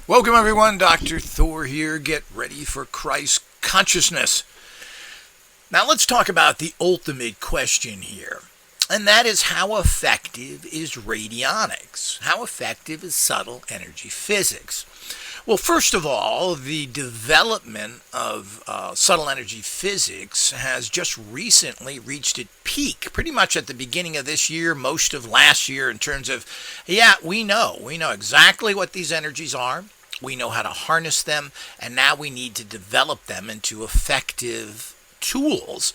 Welcome everyone, Dr. Thor here. Get ready for Christ consciousness. Now let's talk about the ultimate question here. And that is, how effective is radionics? How effective is subtle energy physics? Well, first of all, the development of subtle energy physics has just recently reached its peak, pretty much at the beginning of this year, most of last year, in terms of, we know exactly what these energies are. We know how to harness them, and now we need to develop them into effective tools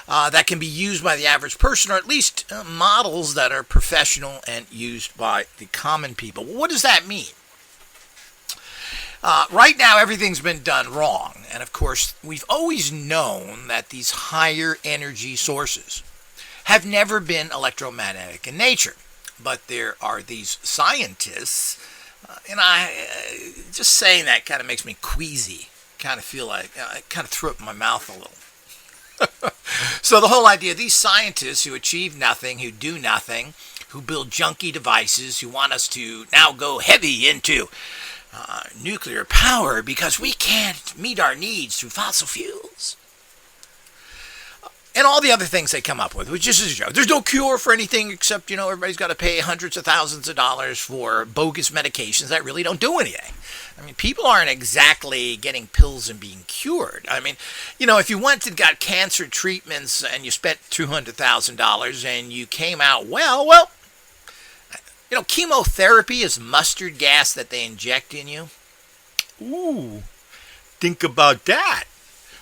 that can be used by the average person, or at least models that are professional and used by the common people. Well, what does that mean? Right now, everything's been done wrong. And of course, we've always known that these higher energy sources have never been electromagnetic in nature. But there are these scientists, and just saying that kind of makes me queasy. Kind of feel like I kind of threw up in my mouth a little. So the whole idea, these scientists who achieve nothing, who do nothing, who build junky devices, who want us to now go heavy into nuclear power because we can't meet our needs through fossil fuels. And all the other things they come up with, which is a joke. There's no cure for anything except, everybody's got to pay hundreds of thousands of dollars for bogus medications that really don't do anything. I mean, people aren't exactly getting pills and being cured. I mean, if you went and got cancer treatments and you spent $200,000 and you came out well, chemotherapy is mustard gas that they inject in you. Ooh, think about that.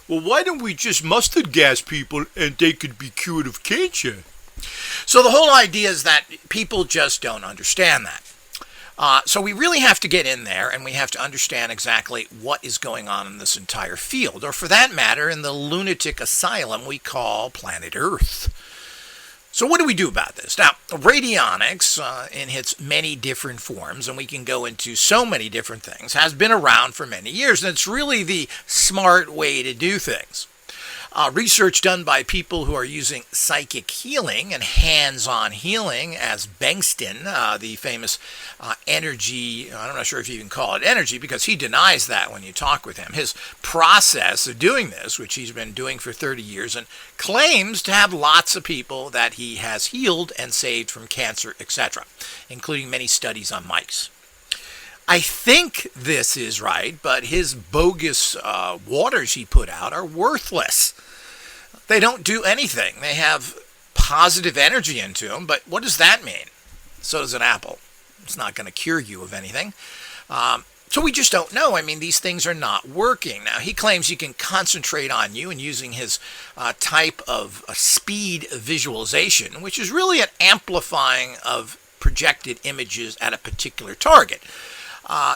Well, why don't we just mustard gas people and they could be cured of cancer? So the whole idea is that people just don't understand that. So we really have to get in there and we have to understand exactly what is going on in this entire field, or for that matter, in the lunatic asylum we call planet Earth. So what do we do about this? Now, radionics, in its many different forms, and we can go into so many different things, has been around for many years, and it's really the smart way to do things. Research done by people who are using psychic healing and hands-on healing, as Bengston, the famous energy, I'm not sure if you even call it energy, because he denies that when you talk with him. His process of doing this, which he's been doing for 30 years, and claims to have lots of people that he has healed and saved from cancer, etc., including many studies on mice. I think this is right, but his bogus waters he put out are worthless. They don't do anything. They have positive energy into them, but what does that mean? So does an apple. It's not going to cure you of anything. So we just don't know. I mean, these things are not working. Now, he claims he can concentrate on you, and using his type of speed visualization, which is really an amplifying of projected images at a particular target.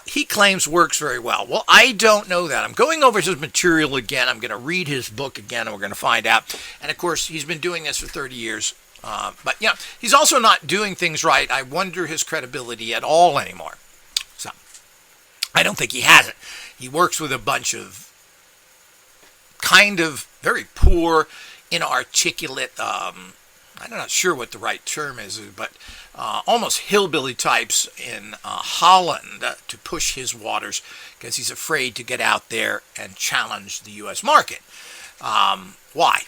He claims works very well. Well, I don't know that. I'm going over his material again. I'm going to read his book again, and we're going to find out. And, of course, he's been doing this for 30 years. But, he's also not doing things right. I wonder his credibility at all anymore. So, I don't think he has it. He works with a bunch of kind of very poor, inarticulate, I'm not sure what the right term is, but almost hillbilly types in Holland to push his waters because he's afraid to get out there and challenge the U.S. market. Why?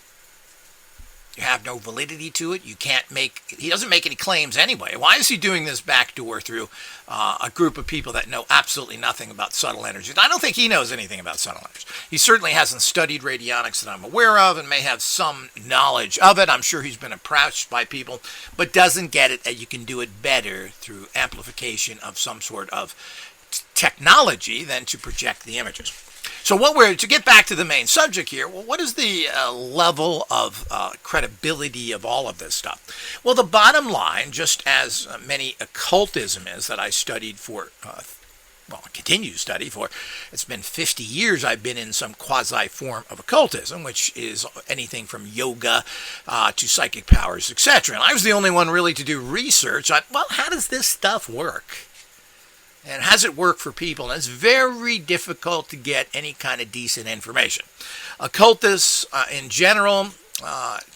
You have no validity to it. He doesn't make any claims anyway. Why is he doing this backdoor through a group of people that know absolutely nothing about subtle energies? I don't think he knows anything about subtle energies. He certainly hasn't studied radionics that I'm aware of and may have some knowledge of it. I'm sure he's been approached by people, but doesn't get it that you can do it better through amplification of some sort of technology than to project the images. So to get back to the main subject here, well, what is the level of credibility of all of this stuff? Well, the bottom line, just as many occultism is that I studied for, continue to study for, it's been 50 years I've been in some quasi-form of occultism, which is anything from yoga to psychic powers, etc. And I was the only one really to do research on, how does this stuff work? And has it worked for people? And it's very difficult to get any kind of decent information. Occultists, in general,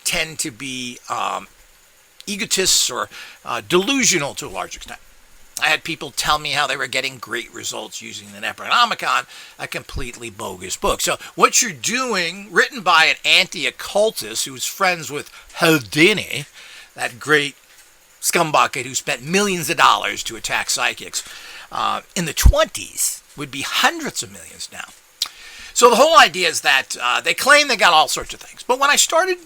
tend to be egotists or delusional to a large extent. I had people tell me how they were getting great results using the Necronomicon, a completely bogus book. So what you're doing, written by an anti-occultist who was friends with Houdini, that great scumbucket who spent millions of dollars to attack psychics, in the 20s, would be hundreds of millions now. So the whole idea is that they claim they got all sorts of things. But when I started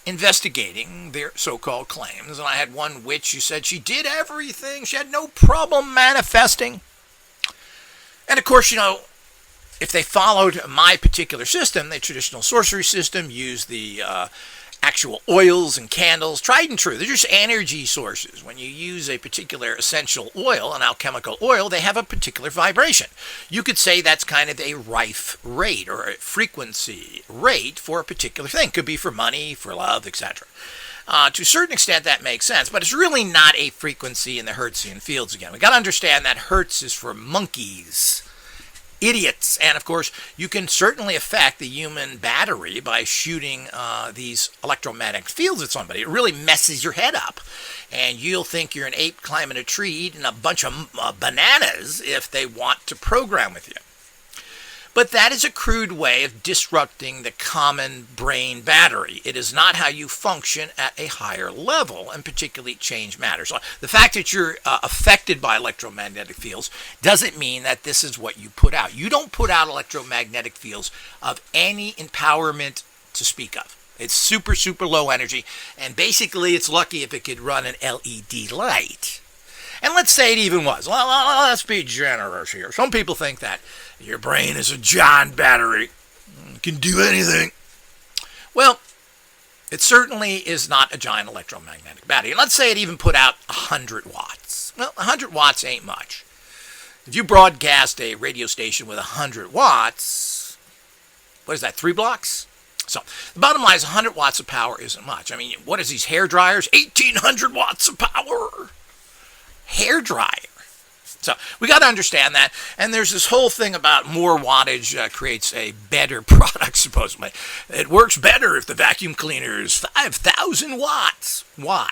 investigating their so-called claims, and I had one witch who said she did everything, she had no problem manifesting. And of course, if they followed my particular system, the traditional sorcery system, used the actual oils and candles, tried and true. They're just energy sources. When you use a particular essential oil, an alchemical oil, they have a particular vibration. You could say that's kind of a rife rate or a frequency rate for a particular thing. Could be for money, for love, etc. To a certain extent, that makes sense, but it's really not a frequency in the Hertzian fields again. We got to understand that Hertz is for monkeys, idiots, and of course you can certainly affect the human battery by shooting these electromagnetic fields at somebody. It really messes your head up, and you'll think you're an ape climbing a tree eating a bunch of bananas if they want to program with you. But that is a crude way of disrupting the common brain battery. It is not how you function at a higher level, and particularly change matter. So the fact that you're affected by electromagnetic fields doesn't mean that this is what you put out. You don't put out electromagnetic fields of any empowerment to speak of. It's super, super low energy, and basically it's lucky if it could run an LED light. And let's say it even was. Well, let's be generous here. Some people think that your brain is a giant battery. It can do anything. Well, it certainly is not a giant electromagnetic battery. And let's say it even put out 100 watts. Well, 100 watts ain't much. If you broadcast a radio station with 100 watts, what is that, 3 blocks? So the bottom line is 100 watts of power isn't much. I mean, what is these hair dryers? 1,800 watts of power. Hair dryer. So we got to understand that. And there's this whole thing about more wattage creates a better product, supposedly. It works better if the vacuum cleaner is 5,000 watts. Why?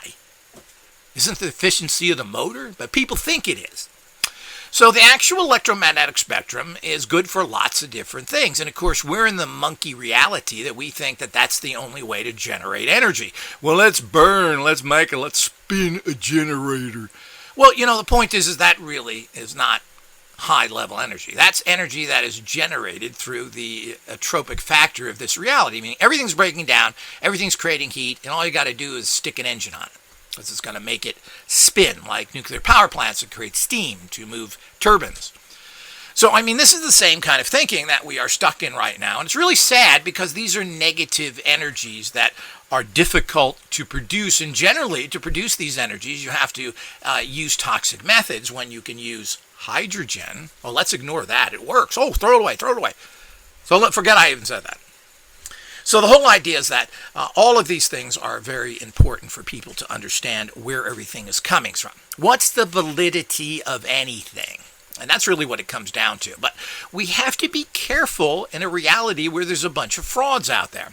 Isn't the efficiency of the motor? But people think it is. So the actual electromagnetic spectrum is good for lots of different things. And of course, we're in the monkey reality that we think that that's the only way to generate energy. Well, let's burn, let's spin a generator. Well, the point is that really is not high-level energy. That's energy that is generated through the tropic factor of this reality, meaning everything's breaking down, everything's creating heat, and all you got to do is stick an engine on it, because it's going to make it spin like nuclear power plants that create steam to move turbines. So, this is the same kind of thinking that we are stuck in right now, and it's really sad because these are negative energies that are difficult to produce, and generally to produce these energies you have to use toxic methods when you can use hydrogen. Oh, let's ignore that. It works. Oh, throw it away. So forget I even said that. So the whole idea is that all of these things are very important for people to understand where everything is coming from. What's the validity of anything? And that's really what it comes down to. But we have to be careful in a reality where there's a bunch of frauds out there.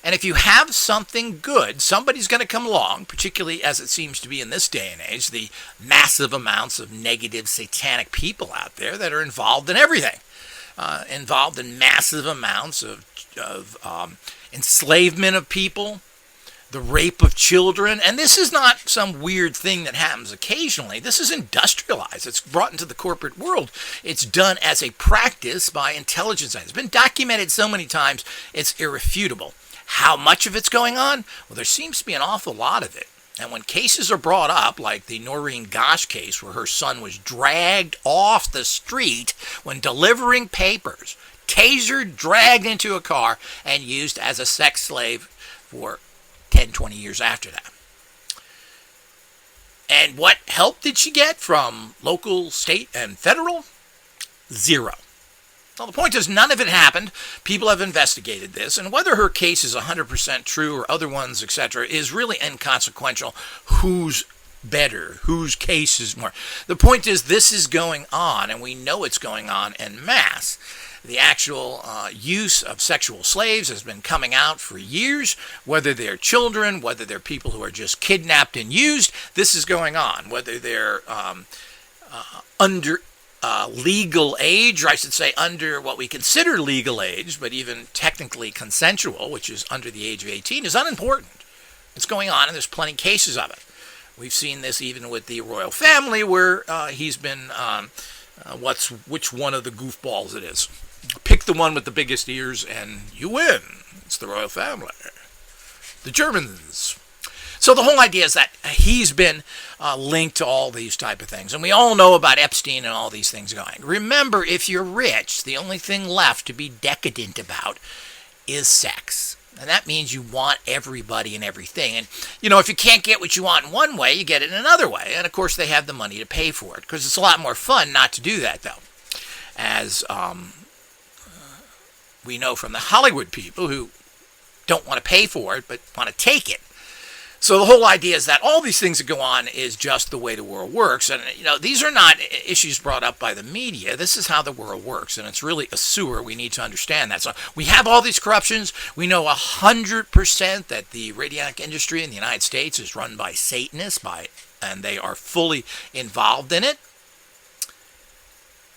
And if you have something good, somebody's going to come along, particularly as it seems to be in this day and age, the massive amounts of negative satanic people out there that are involved in everything. Involved in massive amounts of enslavement of people, the rape of children. And this is not some weird thing that happens occasionally. This is industrialized. It's brought into the corporate world. It's done as a practice by intelligence. It's been documented so many times, it's irrefutable. How much of it's going on? Well, there seems to be an awful lot of it. And when cases are brought up, like the Noreen Gosh case, where her son was dragged off the street when delivering papers, tasered, dragged into a car, and used as a sex slave for 10, 20 years after that. And what help did she get from local, state, and federal? Zero. Well, the point is, none of it happened. People have investigated this, and whether her case is 100% true or other ones, etc., is really inconsequential. Who's better? Whose case is more? The point is, this is going on, and we know it's going on en masse. The actual use of sexual slaves has been coming out for years, whether they're children, whether they're people who are just kidnapped and used. This is going on, whether they're under legal age, or I should say under what we consider legal age, but even technically consensual, which is under the age of 18, is unimportant. It's going on, and there's plenty of cases of it. We've seen this even with the royal family, where he's been, which one of the goofballs it is. Pick the one with the biggest ears, and you win. It's the royal family. The Germans. So the whole idea is that he's been linked to all these type of things. And we all know about Epstein and all these things going. Remember, if you're rich, the only thing left to be decadent about is sex. And that means you want everybody and everything. And, if you can't get what you want in one way, you get it in another way. And, of course, they have the money to pay for it. Because it's a lot more fun not to do that, though. As we know from the Hollywood people who don't want to pay for it, but want to take it. So the whole idea is that all these things that go on is just the way the world works. And, these are not issues brought up by the media. This is how the world works. And it's really a sewer. We need to understand that. So we have all these corruptions. We know 100% that the radionic industry in the United States is run by Satanists, and they are fully involved in it.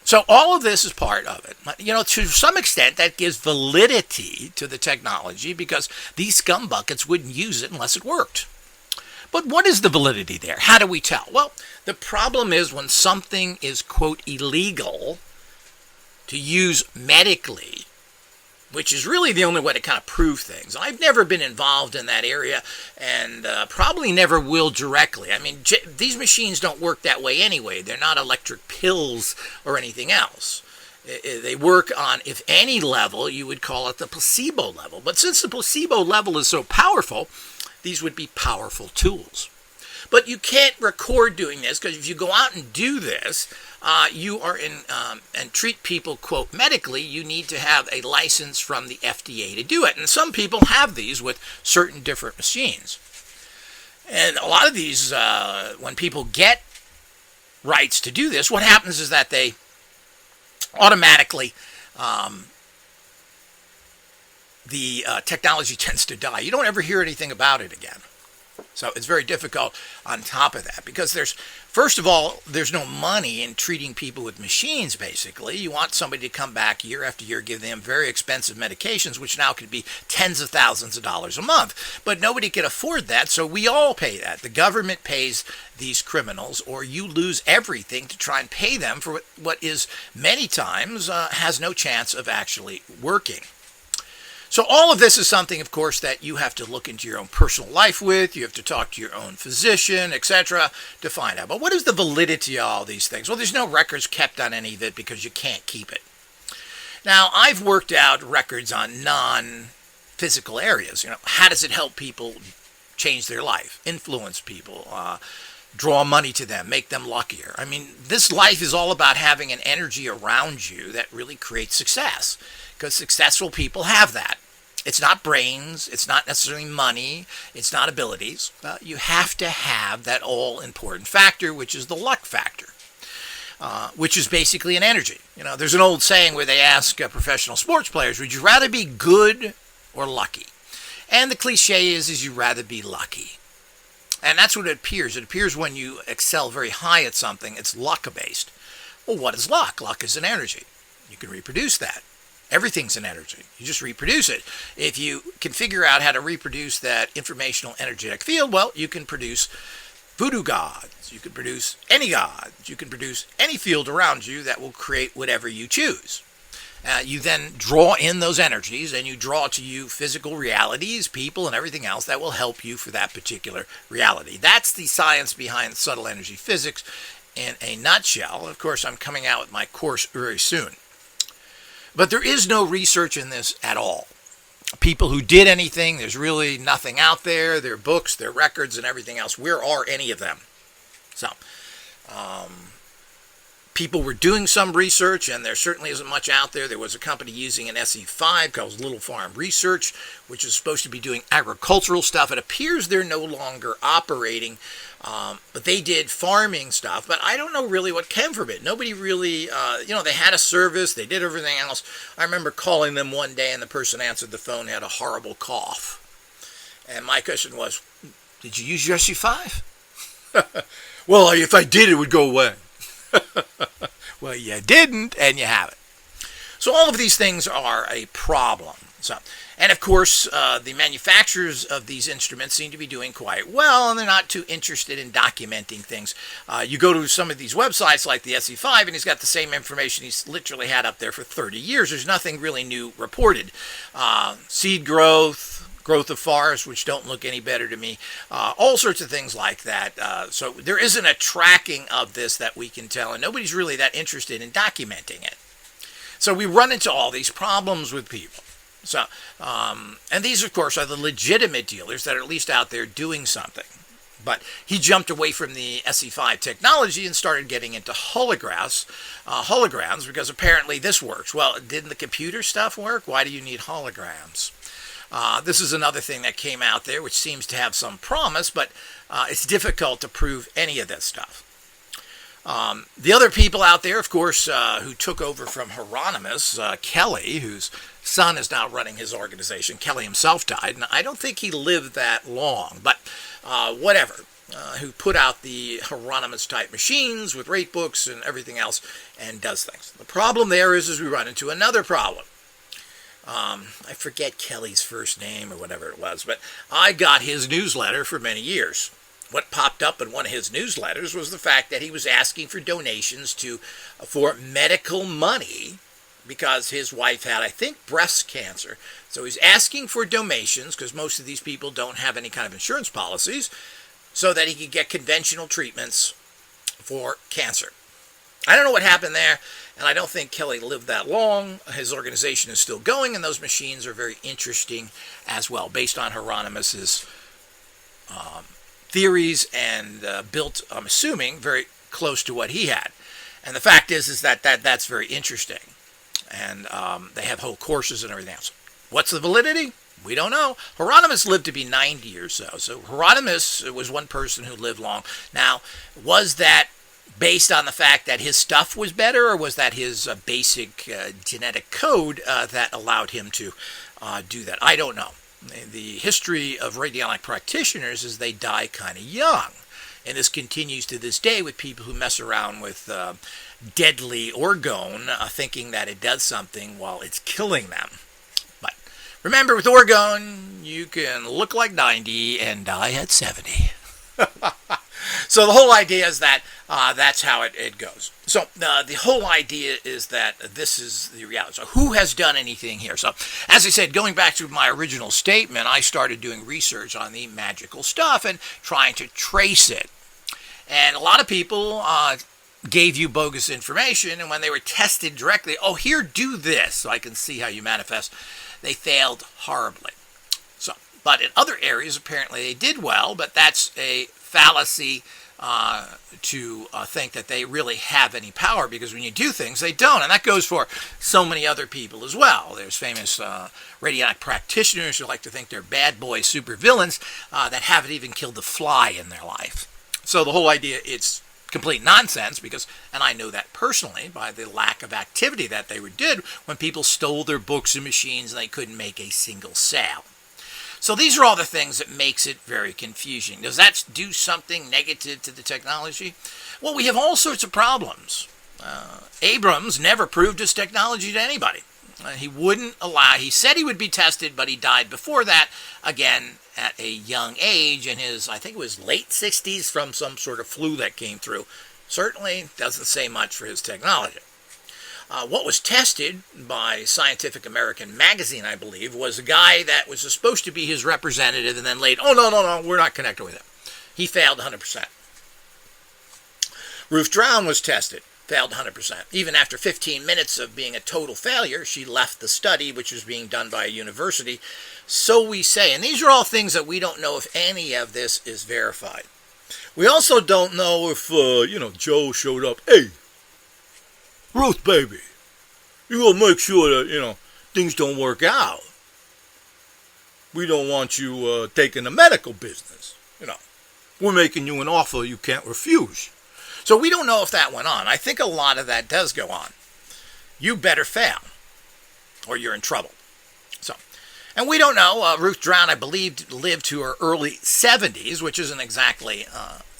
So all of this is part of it. To some extent, that gives validity to the technology because these scumbuckets wouldn't use it unless it worked. But what is the validity there? How do we tell? Well, the problem is when something is, quote, illegal to use medically, which is really the only way to kind of prove things. I've never been involved in that area and probably never will directly. I mean, these machines don't work that way anyway. They're not electric pills or anything else. They work on, if any level, you would call it the placebo level. But since the placebo level is so powerful, these would be powerful tools. But you can't record doing this because if you go out and do this, you are and treat people, quote, medically, you need to have a license from the FDA to do it. And some people have these with certain different machines. And a lot of these, when people get rights to do this, what happens is that they automatically, the technology tends to die. You don't ever hear anything about it again. So it's very difficult on top of that because first of all, there's no money in treating people with machines, basically. You want somebody to come back year after year, give them very expensive medications, which now could be tens of thousands of dollars a month. But nobody can afford that, so we all pay that. The government pays these criminals, or you lose everything to try and pay them for what is many times has no chance of actually working. So all of this is something, of course, that you have to look into your own personal life with. You have to talk to your own physician, etc., to find out. But what is the validity of all these things? Well, there's no records kept on any of it because you can't keep it. Now, I've worked out records on non-physical areas. How does it help people change their life, influence people, draw money to them, make them luckier? I mean, this life is all about having an energy around you that really creates success. Because successful people have that. It's not brains, it's not necessarily money, it's not abilities. You have to have that all-important factor, which is the luck factor, which is basically an energy. There's an old saying where they ask professional sports players, would you rather be good or lucky? And the cliche is you'd rather be lucky. And that's what it appears. It appears when you excel very high at something, it's luck-based. Well, what is luck? Luck is an energy. You can reproduce that. Everything's an energy. You just reproduce it. If you can figure out how to reproduce that informational energetic field, well, you can produce voodoo gods. You can produce any gods. You can produce any field around you that will create whatever you choose. You then draw in those energies, and you draw to you physical realities, people, and everything else that will help you for that particular reality. That's the science behind subtle energy physics in a nutshell. Of course, I'm coming out with my course very soon. But there is no research in this at all. People who did anything, there's really nothing out there. Their books, their records, and everything else. Where are any of them? So, people were doing some research, and there certainly isn't much out there. There was a company using an SE5 called Little Farm Research, which is supposed to be doing agricultural stuff. It appears they're no longer operating, but they did farming stuff. But I don't know really what came from it. Nobody really, they had a service. They did everything else. I remember calling them one day, and the person answered the phone had a horrible cough. And my question was, did you use your SE5? Well, if I did, it would go away. Well, you didn't, and you haven't. So all of these things are a problem. So, and of course, the manufacturers of these instruments seem to be doing quite well, and they're not too interested in documenting things. You go to some of these websites like the SE5, and he's got the same information he's literally had up there for 30 years. There's nothing really new reported. Seed growth, growth of forests, which don't look any better to me, all sorts of things like that. So there isn't a tracking of this that we can tell, and nobody's really that interested in documenting it. So we run into all these problems with people. So, and these, of course, are the legitimate dealers that are at least out there doing something. But he jumped away from the SE5 technology and started getting into holograms because apparently this works. Well, didn't the computer stuff work? Why do you need holograms? This is another thing that came out there which seems to have some promise, but it's difficult to prove any of this stuff. The other people out there, of course, who took over from Hieronymus, Kelly, whose son is now running his organization. Kelly himself died, and I don't think he lived that long, but whatever. Who put out the Hieronymus type machines with rate books and everything else and does things. The problem there is we run into another problem. I forget Kelly's first name or whatever it was, but I got his newsletter for many years. What popped up in one of his newsletters was the fact that he was asking for donations for medical money because his wife had, I think, breast cancer. So he's asking for donations because most of these people don't have any kind of insurance policies so that he could get conventional treatments for cancer. I don't know what happened there, and I don't think Kelly lived that long. His organization is still going, and those machines are very interesting as well, based on Hieronymus's theories and built, I'm assuming, very close to what he had. And the fact is that that's very interesting. And they have whole courses and everything else. What's the validity? We don't know. Hieronymus lived to be 90 or so. So Hieronymus was one person who lived long. Now, was that based on the fact that his stuff was better, or was that his basic genetic code that allowed him to do that? I don't know. The history of radionic practitioners is they die kind of young. And this continues to this day with people who mess around with deadly orgone, thinking that it does something while it's killing them. But remember, with orgone, you can look like 90 and die at 70. So the whole idea is that that's how it goes. So the whole idea is that this is the reality. So who has done anything here? So as I said, going back to my original statement, I started doing research on the magical stuff and trying to trace it. And a lot of people gave you bogus information, and when they were tested directly, oh, here, do this, so I can see how you manifest, they failed horribly. So, but in other areas, apparently they did well, but that's a fallacy to think that they really have any power, because when you do things, they don't. And that goes for so many other people as well. There's famous radionic practitioners who like to think they're bad boy supervillains that haven't even killed a fly in their life. So the whole idea, it's complete nonsense because, and I know that personally by the lack of activity that they did when people stole their books and machines and they couldn't make a single sale. So these are all the things that makes it very confusing. Does that do something negative to the technology? Well, we have all sorts of problems. Abrams never proved his technology to anybody. He wouldn't allow, he said he would be tested, but he died before that, again, at a young age, in his, I think it was late 60s, from some sort of flu that came through. Certainly doesn't say much for his technology. What was tested by Scientific American magazine, I believe, was a guy that was supposed to be his representative and then later, oh, no, we're not connected with him. He failed 100%. Ruth Drown was tested, failed 100%. Even after 15 minutes of being a total failure, she left the study, which was being done by a university. So we say, and these are all things that we don't know if any of this is verified. We also don't know if, Joe showed up, hey, Ruth, baby, you gonna make sure that, things don't work out. We don't want you taking the medical business. We're making you an offer you can't refuse. So we don't know if that went on. I think a lot of that does go on. You better fail, or you're in trouble. So, and we don't know. Ruth Drown, I believe, lived to her early 70s, which isn't exactly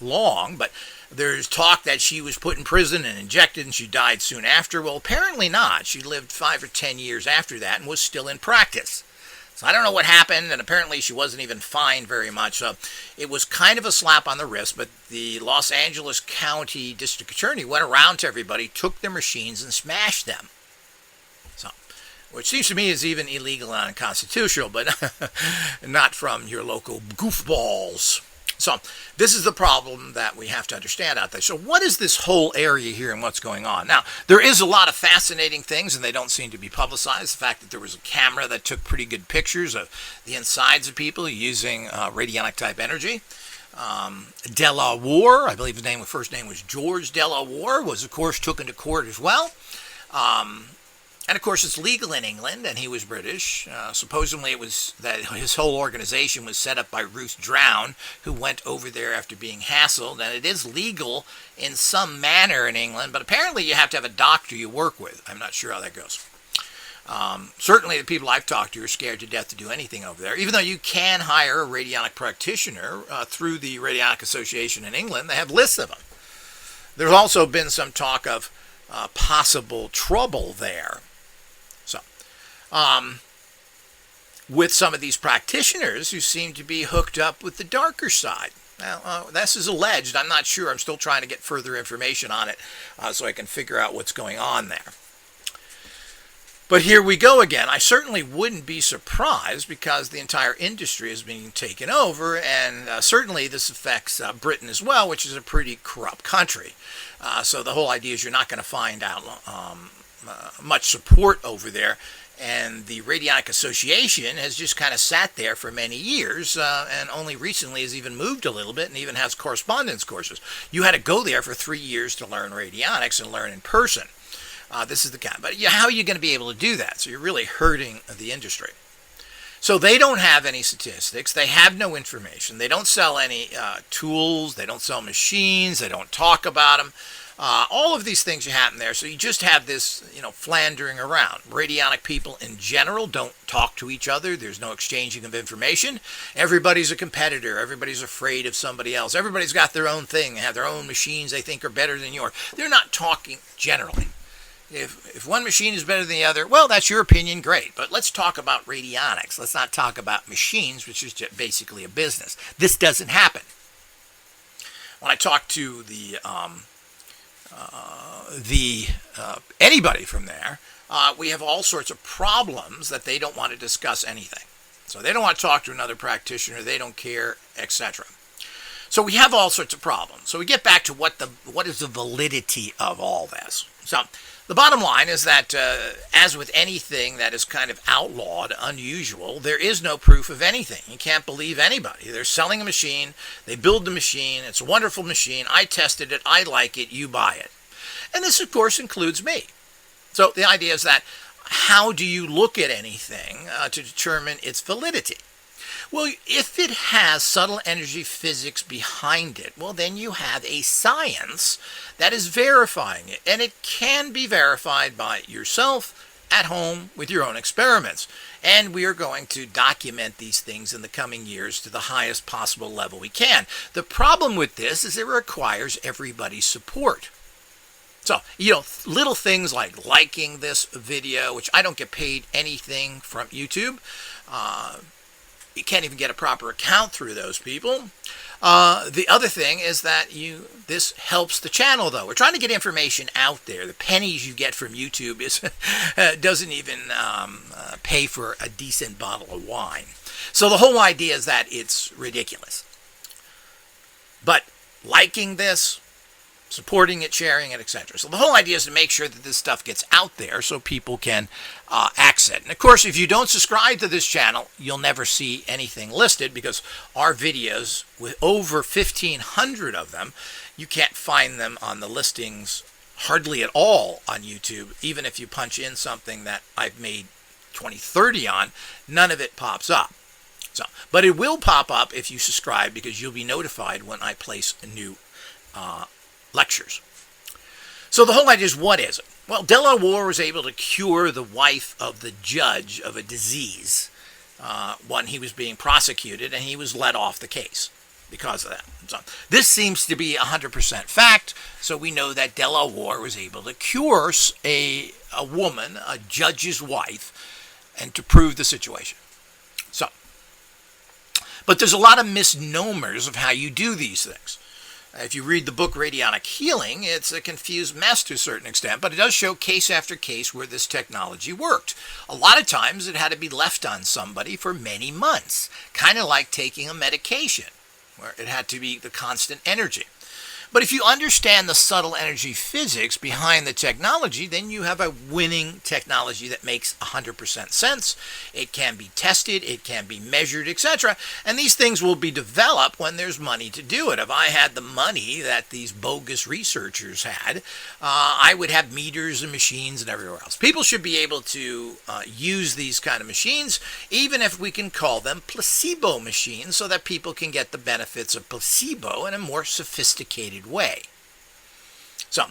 long, but There's talk that she was put in prison and injected and she died soon after. Well, apparently not. She lived 5 or 10 years after that and was still in practice. So I don't know what happened, and apparently she wasn't even fined very much. So it was kind of a slap on the wrist, but the Los Angeles County District Attorney went around to everybody, took their machines, and smashed them. So, which seems to me is even illegal and unconstitutional, but not from your local goofballs. So this is the problem that we have to understand out there. So what is this whole area here and what's going on? Now, there is a lot of fascinating things, and they don't seem to be publicized. The fact that there was a camera that took pretty good pictures of the insides of people using radionic type energy. Delaware, I believe his first name was George Delaware, was of course taken to court as well. And of course, it's legal in England, and he was British. Supposedly, it was that his whole organization was set up by Ruth Drown, who went over there after being hassled. And it is legal in some manner in England, but apparently you have to have a doctor you work with. I'm not sure how that goes. Certainly, the people I've talked to are scared to death to do anything over there. Even though you can hire a radionic practitioner through the Radionic Association in England, they have lists of them. There's also been some talk of possible trouble there. With some of these practitioners who seem to be hooked up with the darker side. Now, this is alleged. I'm not sure. I'm still trying to get further information on it so I can figure out what's going on there. But here we go again. I certainly wouldn't be surprised because the entire industry is being taken over, and certainly this affects Britain as well, which is a pretty corrupt country. So the whole idea is you're not going to find out much support over there. And the Radionic Association has just kind of sat there for many years and only recently has even moved a little bit and even has correspondence courses. You had to go there for 3 years to learn radionics and learn in person. This is the kind. But how are you going to be able to do that? So you're really hurting the industry. So they don't have any statistics. They have no information. They don't sell any tools. They don't sell machines. They don't talk about them. All of these things happen there, so you just have this, flandering around. Radionic people in general don't talk to each other. There's no exchanging of information. Everybody's a competitor. Everybody's afraid of somebody else. Everybody's got their own thing. They have their own machines they think are better than yours. They're not talking generally. If one machine is better than the other, well, that's your opinion, great. But let's talk about radionics. Let's not talk about machines, which is just basically a business. This doesn't happen. When I talk to anybody from there, we have all sorts of problems that they don't want to discuss anything. So they don't want to talk to another practitioner, they don't care, etc. So we have all sorts of problems. So we get back to what is the validity of all this. So the bottom line is that as with anything that is kind of outlawed, unusual, there is no proof of anything. You can't believe anybody. They're selling a machine, they build the machine, it's a wonderful machine, I tested it, I like it, you buy it. And this, of course, includes me. So the idea is that how do you look at anything to determine its validity? Well, if it has subtle energy physics behind it, well, then you have a science that is verifying it. And it can be verified by yourself at home with your own experiments. And we are going to document these things in the coming years to the highest possible level we can. The problem with this is it requires everybody's support. So, little things like liking this video, which I don't get paid anything from YouTube. You can't even get a proper account through those people. The other thing is that this helps the channel, though. We're trying to get information out there. The pennies you get from YouTube doesn't even pay for a decent bottle of wine. So the whole idea is that it's ridiculous. But liking this, supporting it, sharing it, etc. So the whole idea is to make sure that this stuff gets out there so people can access it. And of course, if you don't subscribe to this channel, you'll never see anything listed because our videos, with over 1,500 of them, you can't find them on the listings hardly at all on YouTube. Even if you punch in something that I've made 2030 on, none of it pops up. But it will pop up if you subscribe because you'll be notified when I place a new lectures. So the whole idea is, what is it? Well, Delaware was able to cure the wife of the judge of a disease when he was being prosecuted, and he was let off the case. because of that. So this seems to be 100% fact, so we know that Delaware was able to cure a woman, a judge's wife, and to prove the situation. So, but there's a lot of misnomers of how you do these things. If you read the book Radionic Healing, it's a confused mess to a certain extent, but it does show case after case where this technology worked. A lot of times it had to be left on somebody for many months, kind of like taking a medication, where it had to be the constant energy. But if you understand the subtle energy physics behind the technology, then you have a winning technology that makes 100% sense. It can be tested, it can be measured, etc. And these things will be developed when there's money to do it. If I had the money that these bogus researchers had, I would have meters and machines and everywhere else. People should be able to use these kind of machines, even if we can call them placebo machines, so that people can get the benefits of placebo in a more sophisticated way. So,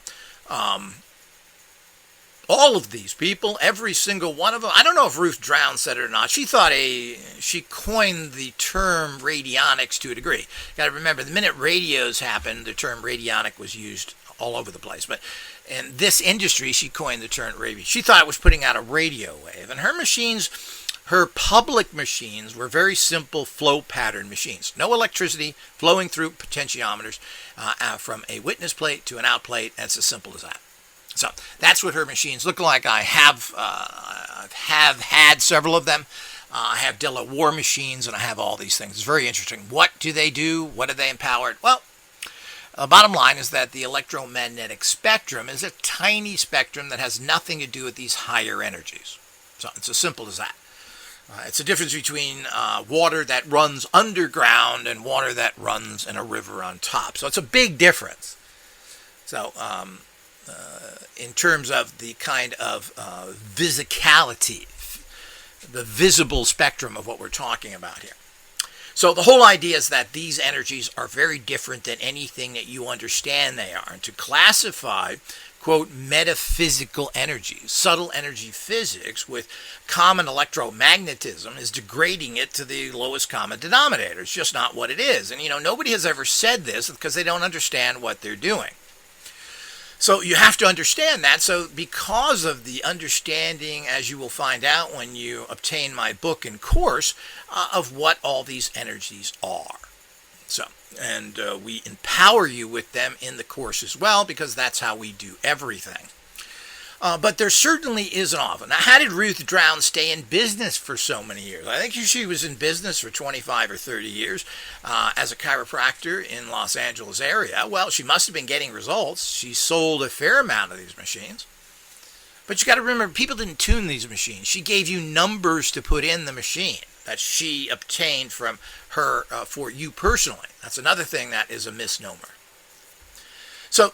all of these people, every single one of them, I don't know if Ruth Drown said it or not. She coined the term radionics to a degree. You got to remember, the minute radios happened, the term radionic was used all over the place. But in this industry, she coined the term radio. She thought it was putting out a radio wave, and her machines, her public machines, were very simple flow pattern machines. No electricity flowing through potentiometers from a witness plate to an out plate. That's as simple as that. So that's what her machines look like. I have had several of them. I have Delaware machines, and I have all these things. It's very interesting. What do they do? What are they empowered? Well, the bottom line is that the electromagnetic spectrum is a tiny spectrum that has nothing to do with these higher energies. So it's as simple as that. It's the difference between water that runs underground and water that runs in a river on top. So it's a big difference. So in terms of the kind of physicality, the visible spectrum of what we're talking about here. So the whole idea is that these energies are very different than anything that you understand they are. And to classify, quote, metaphysical energies, subtle energy physics with common electromagnetism is degrading it to the lowest common denominator. It's just not what it is. And, nobody has ever said this because they don't understand what they're doing. So you have to understand that. So because of the understanding, as you will find out when you obtain my book and course, of what all these energies are. So, and we empower you with them in the course as well, because that's how we do everything. But there certainly is an offer. Now, how did Ruth Drown stay in business for so many years? I think she was in business for 25 or 30 years as a chiropractor in Los Angeles area. Well, she must have been getting results. She sold a fair amount of these machines. But you got to remember, people didn't tune these machines. She gave you numbers to put in the machine that she obtained from her for you personally. That's another thing that is a misnomer. So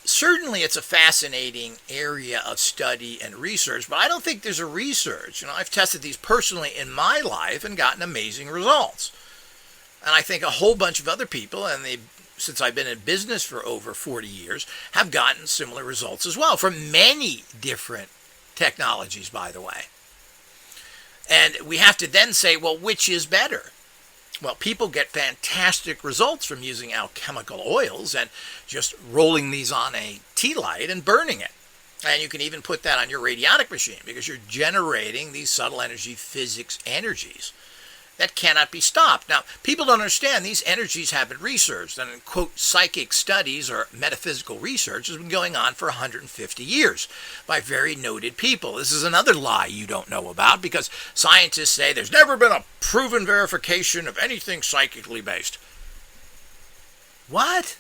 certainly it's a fascinating area of study and research, but I don't think there's a research. I've tested these personally in my life and gotten amazing results. And I think a whole bunch of other people, and since I've been in business for over 40 years, have gotten similar results as well from many different technologies, by the way. And we have to then say, well, which is better? Well, people get fantastic results from using alchemical oils and just rolling these on a tea light and burning it. And you can even put that on your radionic machine because you're generating these subtle energy physics energies that cannot be stopped. Now, people don't understand these energies have been researched, and quote, psychic studies or metaphysical research has been going on for 150 years by very noted people. This is another lie you don't know about because scientists say there's never been a proven verification of anything psychically based. What?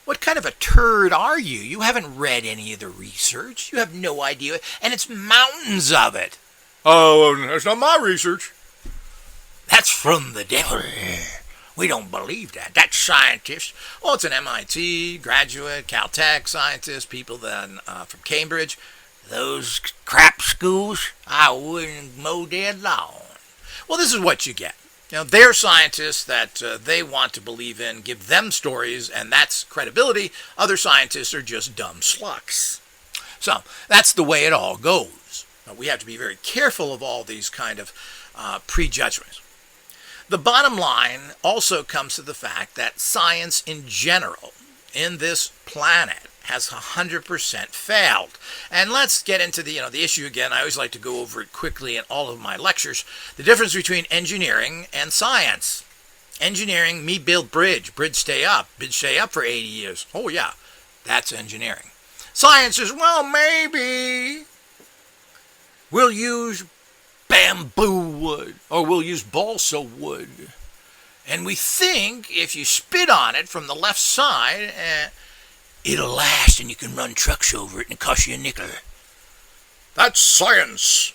What kind of a turd are you? You haven't read any of the research. You have no idea, and it's mountains of it. Oh, that's not my research. That's from the devil. We don't believe that. That's scientists. Well, it's an MIT graduate, Caltech scientist, people then from Cambridge. Those crap schools, I wouldn't mow their lawn. Well, this is what you get. They're scientists that they want to believe in, give them stories, and that's credibility. Other scientists are just dumb slucks. So that's the way it all goes. We have to be very careful of all these kind of prejudgments. The bottom line also comes to the fact that science in general in this planet has 100% failed. And let's get into the issue again. I always like to go over it quickly in all of my lectures. The difference between engineering and science. Engineering, me build bridge stay up for 80 years. Oh yeah, that's engineering. Science is, well, maybe we'll use bamboo wood or we'll use balsa wood. And we think if you spit on it from the left side, it'll last and you can run trucks over it and it costs you a nickel. That's science.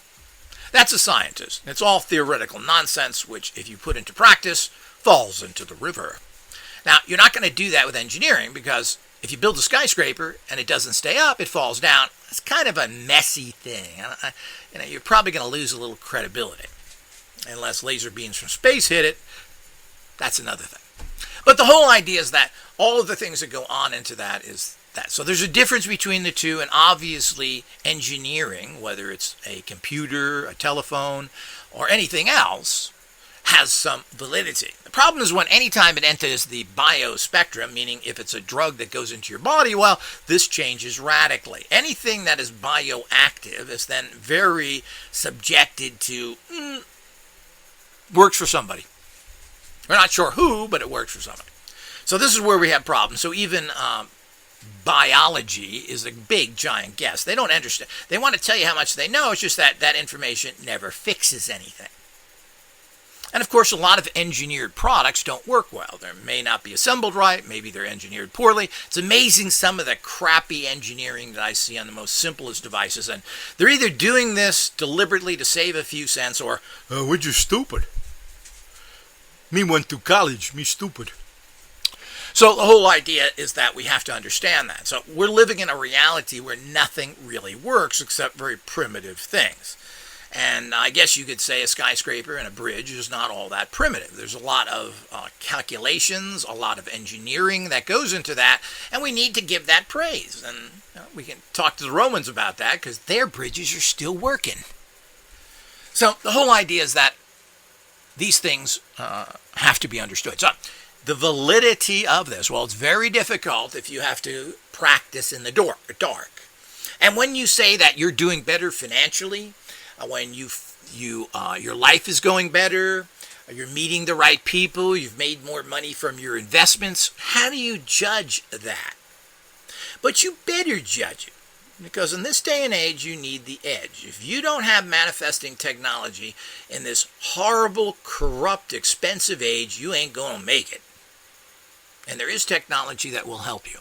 That's a scientist. It's all theoretical nonsense, which if you put into practice, falls into the river. Now, you're not going to do that with engineering because if you build a skyscraper and it doesn't stay up, it falls down. It's kind of a messy thing. You're probably going to lose a little credibility unless laser beams from space hit it. That's another thing. But the whole idea is that all of the things that go on into that is that. So there's a difference between the two, and obviously engineering, whether it's a computer, a telephone, or anything else, has some validity. The problem is when anytime it enters the biospectrum, meaning if it's a drug that goes into your body, well, this changes radically. Anything that is bioactive is then very subjected to, works for somebody. We're not sure who, but it works for somebody. So this is where we have problems. So even biology is a big, giant guess. They don't understand. They want to tell you how much they know. It's just that that information never fixes anything. And of course, a lot of engineered products don't work well. They may not be assembled right. Maybe they're engineered poorly. It's amazing some of the crappy engineering that I see on the most simplest devices. And they're either doing this deliberately to save a few cents or, we're just stupid. Me went to college, me stupid. So the whole idea is that we have to understand that. So we're living in a reality where nothing really works except very primitive things. And I guess you could say a skyscraper and a bridge is not all that primitive. There's a lot of calculations, a lot of engineering that goes into that, and we need to give that praise. And we can talk to the Romans about that because their bridges are still working. So the whole idea is that these things have to be understood. So the validity of this, well, it's very difficult if you have to practice in the dark. And when you say that you're doing better financially, when your life is going better, you're meeting the right people, you've made more money from your investments, how do you judge that? But you better judge it. Because in this day and age, you need the edge. If you don't have manifesting technology in this horrible, corrupt, expensive age, you ain't going to make it. And there is technology that will help you.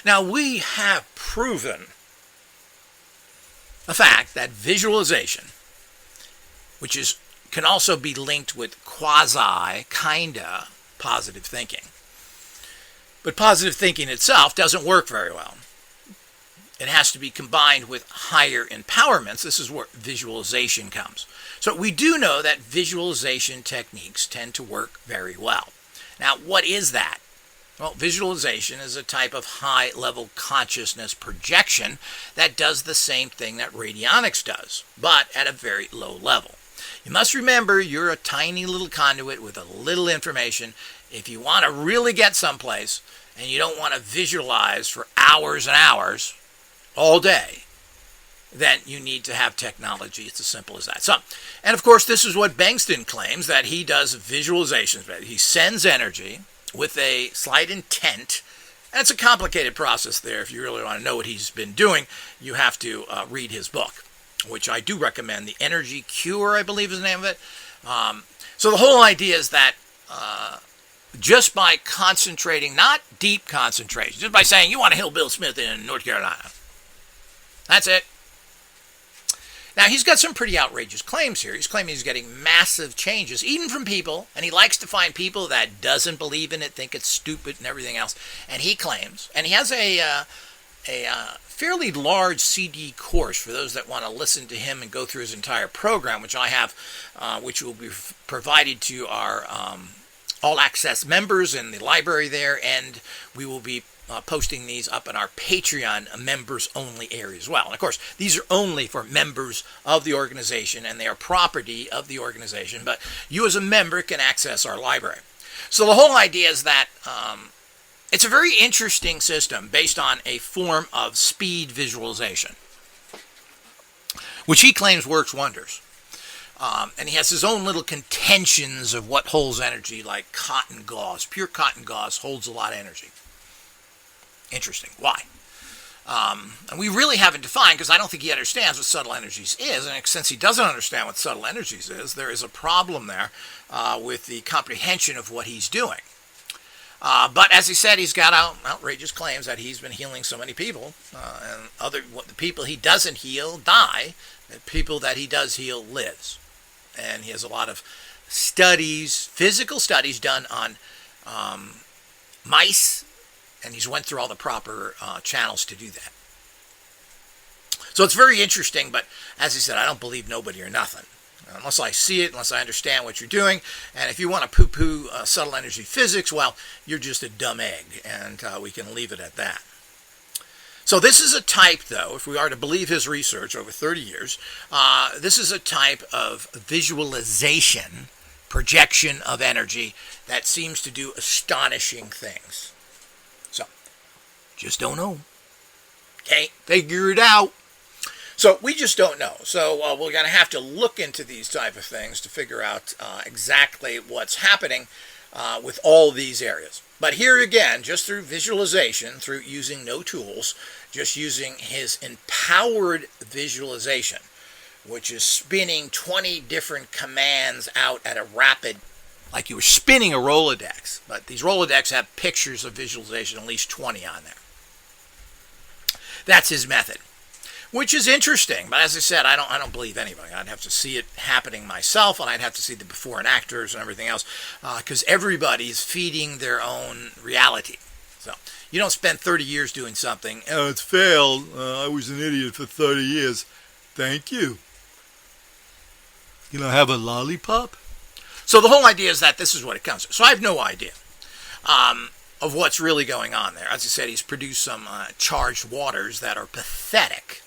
Now, we have proven the fact that visualization, which can also be linked with kinda positive thinking. But positive thinking itself doesn't work very well. It has to be combined with higher empowerments. This is where visualization comes. So we do know that visualization techniques tend to work very well. Now, what is that? Well, visualization is a type of high-level consciousness projection that does the same thing that radionics does, but at a very low level. You must remember you're a tiny little conduit with a little information. If you want to really get someplace and you don't want to visualize for hours and hours, all day, then you need to have technology. It's as simple as that. So, and of course, this is what Bengston claims, that he does visualizations. He sends energy with a slight intent, and it's a complicated process there. If you really want to know what he's been doing, you have to read his book, which I do recommend. The Energy Cure, I believe is the name of it. So the whole idea is that just by concentrating, not deep concentration, just by saying you want to heal Bill Smith in North Carolina, that's it. Now, he's got some pretty outrageous claims here. He's claiming he's getting massive changes, even from people, and he likes to find people that doesn't believe in it, think it's stupid and everything else. And he claims, and he has a fairly large CD course for those that want to listen to him and go through his entire program, which I have, which will be provided to our all-access members in the library there, and we will be posting these up in our Patreon members only area as well. And of course, these are only for members of the organization, and they are property of the organization, but you as a member can access our library. So the whole idea is that it's a very interesting system based on a form of speed visualization, which he claims works wonders. And he has his own little contentions of what holds energy, like cotton gauze. Pure cotton gauze holds a lot of energy. Interesting. Why? And we really haven't defined, because I don't think he understands what subtle energies is. And since he doesn't understand what subtle energies is, there is a problem there with the comprehension of what he's doing. But as he said, he's got outrageous claims that he's been healing so many people, and the people he doesn't heal die. The people that he does heal lives. And he has a lot of studies, physical studies done on mice, and he's went through all the proper channels to do that. So it's very interesting, but as I said, I don't believe nobody or nothing. Unless I see it, unless I understand what you're doing. And if you want to poo-poo subtle energy physics, well, you're just a dumb egg, and we can leave it at that. So this is a type, though, if we are to believe his research over 30 years, this is a type of visualization, projection of energy that seems to do astonishing things. So, just don't know. Can't figure it out. So we just don't know. So we're going to have to look into these type of things to figure out exactly what's happening with all these areas. But here again, just through visualization, through using no tools, just using his empowered visualization, which is spinning 20 different commands out at a rapid, like you were spinning a Rolodex. But these Rolodex have pictures of visualization, at least 20 on there. That's his method, which is interesting. But as I said, I don't believe anybody. I'd have to see it happening myself, and I'd have to see the before and afters and everything else, because everybody's feeding their own reality. So you don't spend 30 years doing something. Oh, it's failed. I was an idiot for 30 years. Thank you. Can I have a lollipop? So the whole idea is that this is what it comes to. So I have no idea of what's really going on there. As I said, he's produced some charged waters that are pathetic.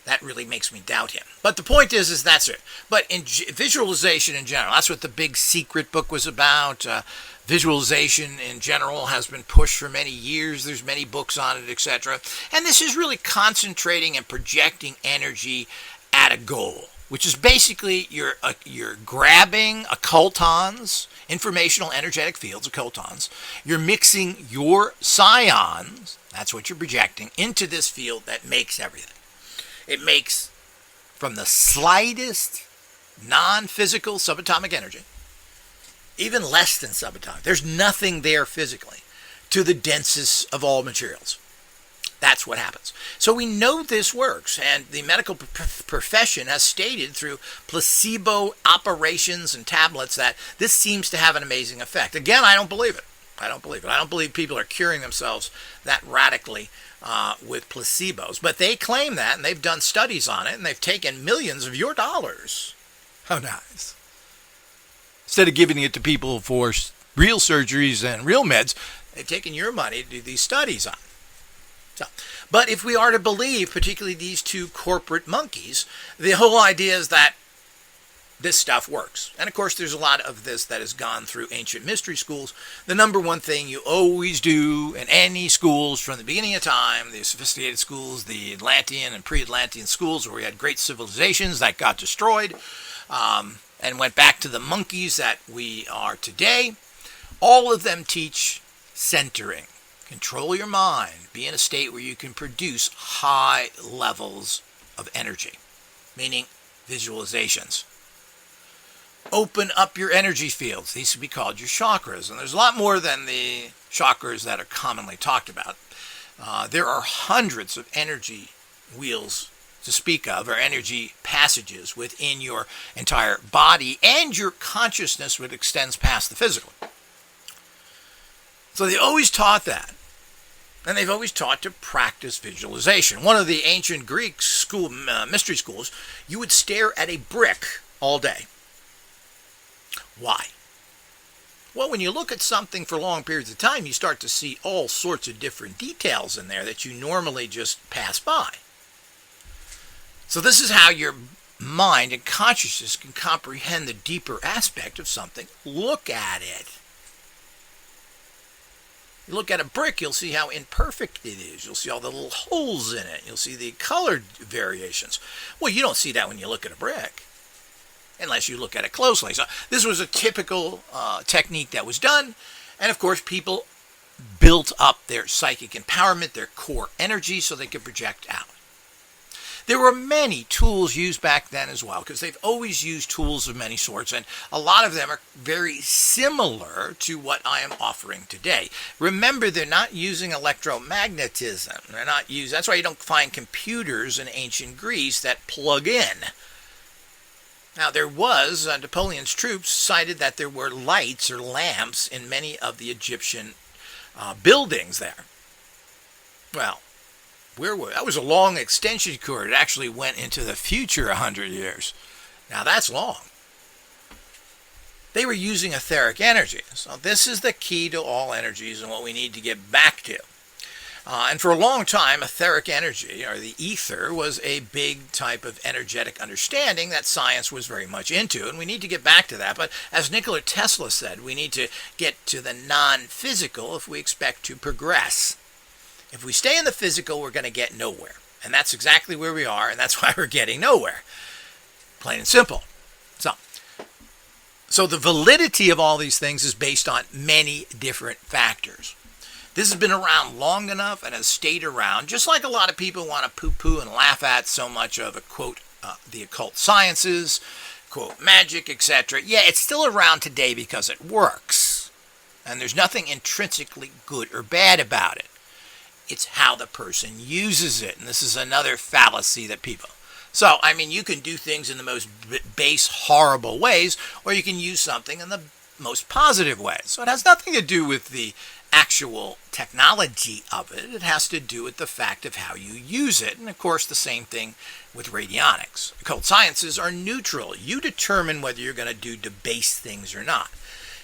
That really makes me doubt him. But the point is that's it. But in visualization in general, that's what the Big Secret book was about. Visualization in general has been pushed for many years. There's many books on it, etc. And this is really concentrating and projecting energy at a goal, which is basically you're grabbing occultons, informational energetic fields, occultons. You're mixing your psions, that's what you're projecting, into this field that makes everything. It makes from the slightest non-physical subatomic energy, even less than subatomic, there's nothing there physically, to the densest of all materials. That's what happens. So we know this works, and the medical profession has stated through placebo operations and tablets that this seems to have an amazing effect. Again, I don't believe it. I don't believe people are curing themselves that radically with placebos. But they claim that, and they've done studies on it, and they've taken millions of your dollars. How nice. Instead of giving it to people for real surgeries and real meds, they've taken your money to do these studies on. So, but if we are to believe, particularly these two corporate monkeys, the whole idea is that this stuff works. And of course, there's a lot of this that has gone through ancient mystery schools. The number one thing you always do in any schools from the beginning of time, the sophisticated schools, the Atlantean and pre-Atlantean schools where we had great civilizations that got destroyed and went back to the monkeys that we are today, all of them teach centering. Control your mind. Be in a state where you can produce high levels of energy, meaning visualizations. Open up your energy fields. These would be called your chakras. And there's a lot more than the chakras that are commonly talked about. There are hundreds of energy wheels to speak of, or energy passages within your entire body and your consciousness, which extends past the physical. So they always taught that. And they've always taught to practice visualization. One of the ancient Greek mystery schools, you would stare at a brick all day. Why? Well, when you look at something for long periods of time, you start to see all sorts of different details in there that you normally just pass by. So this is how your mind and consciousness can comprehend the deeper aspect of something. Look at it. You look at a brick, you'll see how imperfect it is. You'll see all the little holes in it. You'll see the color variations. Well, you don't see that when you look at a brick, unless you look at it closely. So this was a typical technique that was done. And of course, people built up their psychic empowerment, their core energy, so they could project out. There were many tools used back then as well, because they've always used tools of many sorts, and a lot of them are very similar to what I am offering today. Remember, they're not using electromagnetism. That's why you don't find computers in ancient Greece that plug in. Now, there was, Napoleon's troops cited that there were lights or lamps in many of the Egyptian buildings there. Well, that was a long extension cord. It actually went into the future 100 years. Now that's long. They were using etheric energy. So this is the key to all energies and what we need to get back to. And for a long time, etheric energy, or the ether, was a big type of energetic understanding that science was very much into, and we need to get back to that. But as Nikola Tesla said, we need to get to the non-physical if we expect to progress. If we stay in the physical, we're going to get nowhere. And that's exactly where we are, and that's why we're getting nowhere. Plain and simple. So the validity of all these things is based on many different factors. This has been around long enough and has stayed around, just like a lot of people want to poo-poo and laugh at so much of a quote, the occult sciences, quote, magic, etc. Yeah, it's still around today because it works. And there's nothing intrinsically good or bad about it. It's how the person uses it. And this is another fallacy that people... So, I mean, you can do things in the most base, horrible ways, or you can use something in the most positive ways. So it has nothing to do with the actual technology of it. It has to do with the fact of how you use it. And, of course, the same thing with radionics. Occult sciences are neutral. You determine whether you're going to do debased things or not.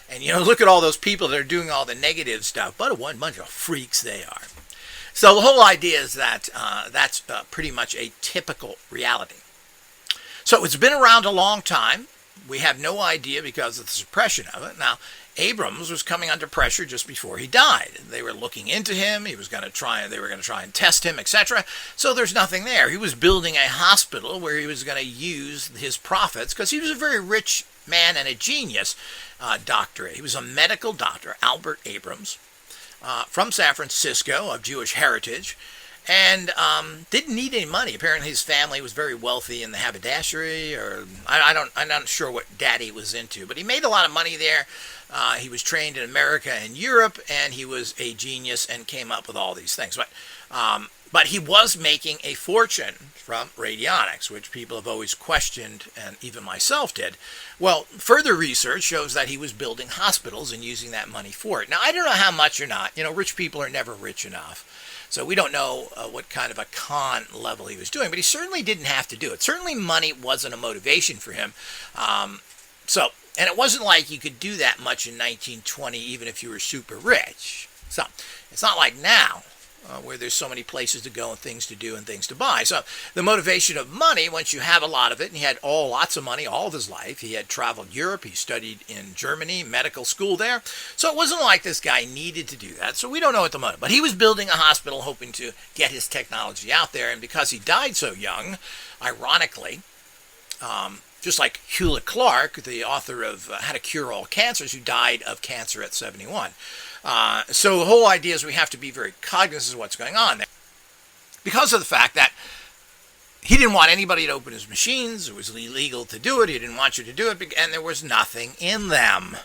And, look at all those people that are doing all the negative stuff. But one bunch of freaks they are. So the whole idea is that that's pretty much a typical reality. So it's been around a long time. We have no idea because of the suppression of it. Now, Abrams was coming under pressure just before he died. They were looking into him. They were going to try and test him, etc. So there's nothing there. He was building a hospital where he was going to use his profits because he was a very rich man and a genius doctorate. He was a medical doctor, Albert Abrams. From San Francisco, of Jewish heritage, and didn't need any money. Apparently his family was very wealthy in the haberdashery, or I'm not sure what Daddy was into, but he made a lot of money there. He was trained in America and Europe, and he was a genius and came up with all these things. But he was making a fortune from radionics, which people have always questioned, and even myself did. Well, further research shows that he was building hospitals and using that money for it. Now, I don't know how much or not. Rich people are never rich enough. So we don't know what kind of a con level he was doing, but he certainly didn't have to do it. Certainly money wasn't a motivation for him. And it wasn't like you could do that much in 1920, even if you were super rich. So it's not like now. Where there's so many places to go and things to do and things to buy. So the motivation of money, once you have a lot of it, and he had lots of money all of his life. He had traveled Europe. He studied in Germany, medical school there. So it wasn't like this guy needed to do that. So we don't know at the moment. But he was building a hospital hoping to get his technology out there. And because he died so young, ironically, just like Hewlett Clark, the author of How to Cure All Cancers, who died of cancer at 71. So the whole idea is we have to be very cognizant of what's going on there. Because of the fact that he didn't want anybody to open his machines. It was illegal to do it. He didn't want you to do it. And there was nothing in them.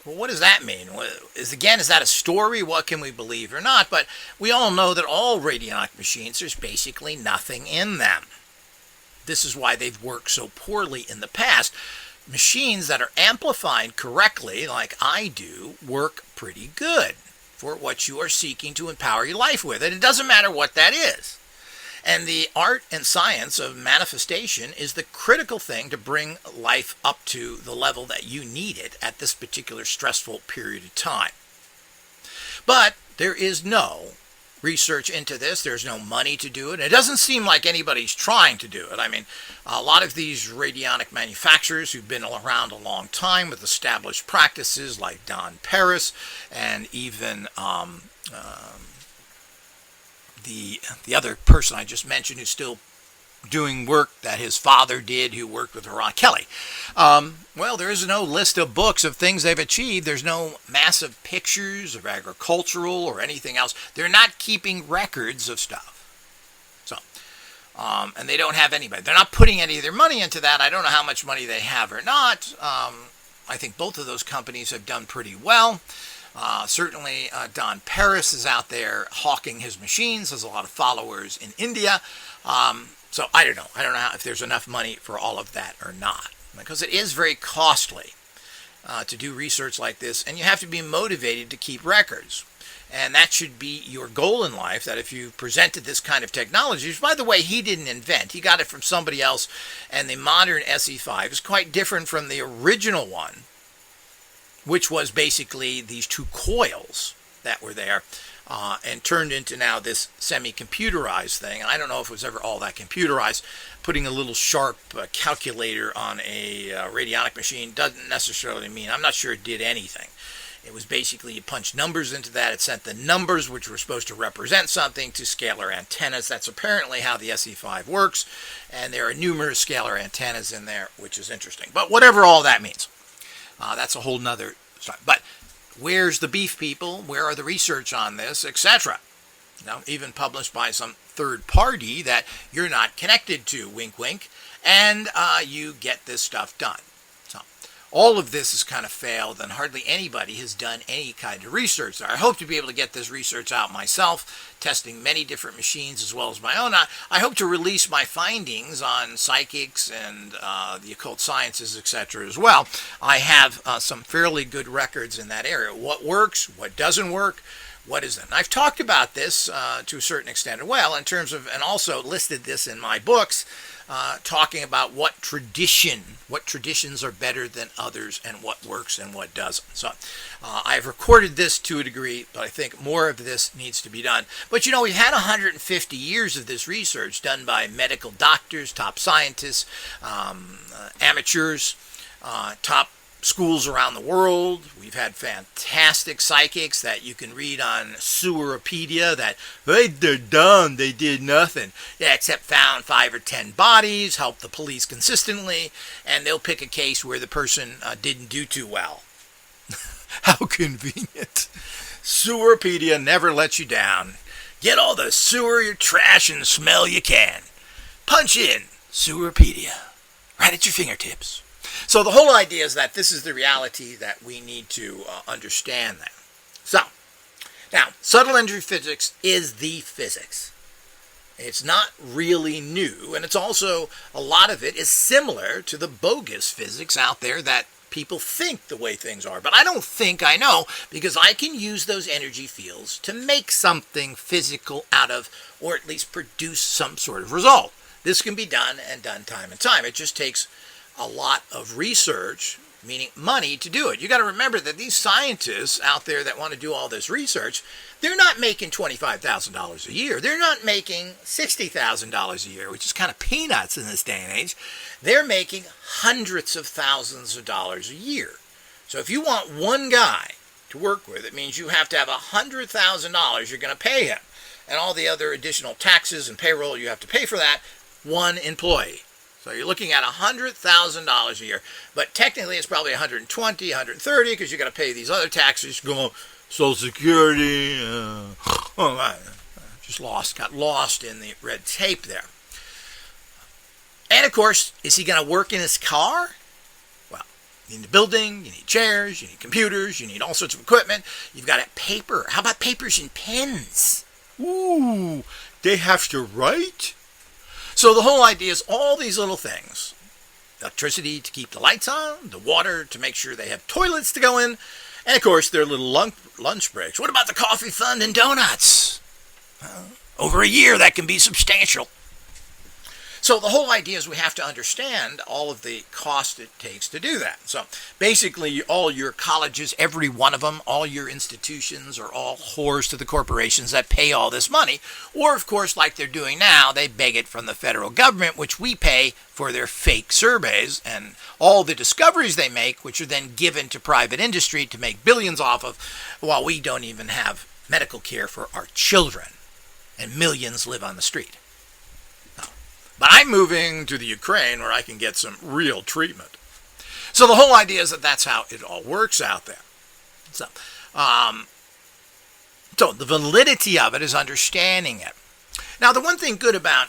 Well, what does that mean? Is that a story? What can we believe or not? But we all know that all radionic machines, there's basically nothing in them. This is why they've worked so poorly in the past. Machines that are amplified correctly, like I do, work pretty good for what you are seeking to empower your life with. And it doesn't matter what that is. And the art and science of manifestation is the critical thing to bring life up to the level that you need it at this particular stressful period of time. But there is no research into this. There's no money to do it. It doesn't seem like anybody's trying to do it. I mean, a lot of these radionic manufacturers who've been around a long time with established practices like Don Paris and even the other person I just mentioned who's still doing work that his father did, who worked with Ron Kelly. Well, there is no list of books of things they've achieved. There's no massive pictures of agricultural or anything else. They're not keeping records of stuff. So, and they don't have anybody. They're not putting any of their money into that. I don't know how much money they have or not. I think both of those companies have done pretty well. Certainly, Don Paris is out there hawking his machines. Has a lot of followers in India. So I don't know. I don't know if there's enough money for all of that or not, because it is very costly to do research like this, and you have to be motivated to keep records. And that should be your goal in life, that if you presented this kind of technology, which, by the way, he didn't invent. He got it from somebody else, and the modern SE5 is quite different from the original one, which was basically these two coils that were there. And turned into now this semi-computerized thing. And I don't know if it was ever all that computerized. Putting a little sharp calculator on a radionic machine doesn't necessarily mean, I'm not sure it did anything. It was basically you punch numbers into that. It sent the numbers, which were supposed to represent something, to scalar antennas. That's apparently how the SE5 works. And there are numerous scalar antennas in there, which is interesting. But whatever all that means, that's a whole nother story. But where's the beef, people? Where are the research on this, etc.? Even published by some third party that you're not connected to, wink, wink, and you get this stuff done. So all of this has kind of failed, and hardly anybody has done any kind of research there. I hope to be able to get this research out myself, testing many different machines as well as my own. I hope to release my findings on psychics and the occult sciences, etc. as well. I have some fairly good records in that area. What works, what doesn't work, what is it? And I've talked about this to a certain extent as well, in terms of, and also listed this in my books, talking about what traditions are better than others, and what works and what doesn't. So I've recorded this to a degree, but I think more of this needs to be done. But we've had 150 years of this research done by medical doctors, top scientists, amateurs, top schools around the world. We've had fantastic psychics that you can read on Seweropedia that they're done, they did nothing. Yeah, except found 5 or 10 bodies, helped the police consistently, and they'll pick a case where the person didn't do too well. How convenient. Seweropedia never lets you down. Get all the sewer, trash, and smell you can. Punch in Seweropedia right at your fingertips. So the whole idea is that this is the reality that we need to understand that. So, now, subtle energy physics is the physics. It's not really new, and it's also, a lot of it is similar to the bogus physics out there that people think the way things are. But I don't think I know, because I can use those energy fields to make something physical out of, or at least produce some sort of result. This can be done, and done time and time. It just takes a lot of research, meaning money, to do it. You got to remember that these scientists out there that want to do all this research, they're not making $25,000 a year. They're not making $60,000 a year, which is kind of peanuts in this day and age. They're making hundreds of thousands of dollars a year. So if you want one guy to work with, it means you have to have $100,000 you're going to pay him, and all the other additional taxes and payroll you have to pay for that, one employee. So you're looking at $100,000 a year, but technically it's probably $120,000, $130,000, because you got to pay these other taxes, go Social Security. Got lost in the red tape there. And of course, is he going to work in his car? Well, you need a building, you need chairs, you need computers, you need all sorts of equipment. You've got paper. How about papers and pens? Ooh, they have to write? So the whole idea is all these little things. Electricity to keep the lights on, the water to make sure they have toilets to go in, and of course their little lunch breaks. What about the coffee fund and donuts? Over a year, that can be substantial. So the whole idea is we have to understand all of the cost it takes to do that. So basically all your colleges, every one of them, all your institutions are all whores to the corporations that pay all this money. Or of course, like they're doing now, they beg it from the federal government, which we pay for their fake surveys and all the discoveries they make, which are then given to private industry to make billions off of, while we don't even have medical care for our children. And millions live on the street. But I'm moving to the Ukraine where I can get some real treatment. So the whole idea is that that's how it all works out there. So the validity of it is understanding it. Now, the one thing good about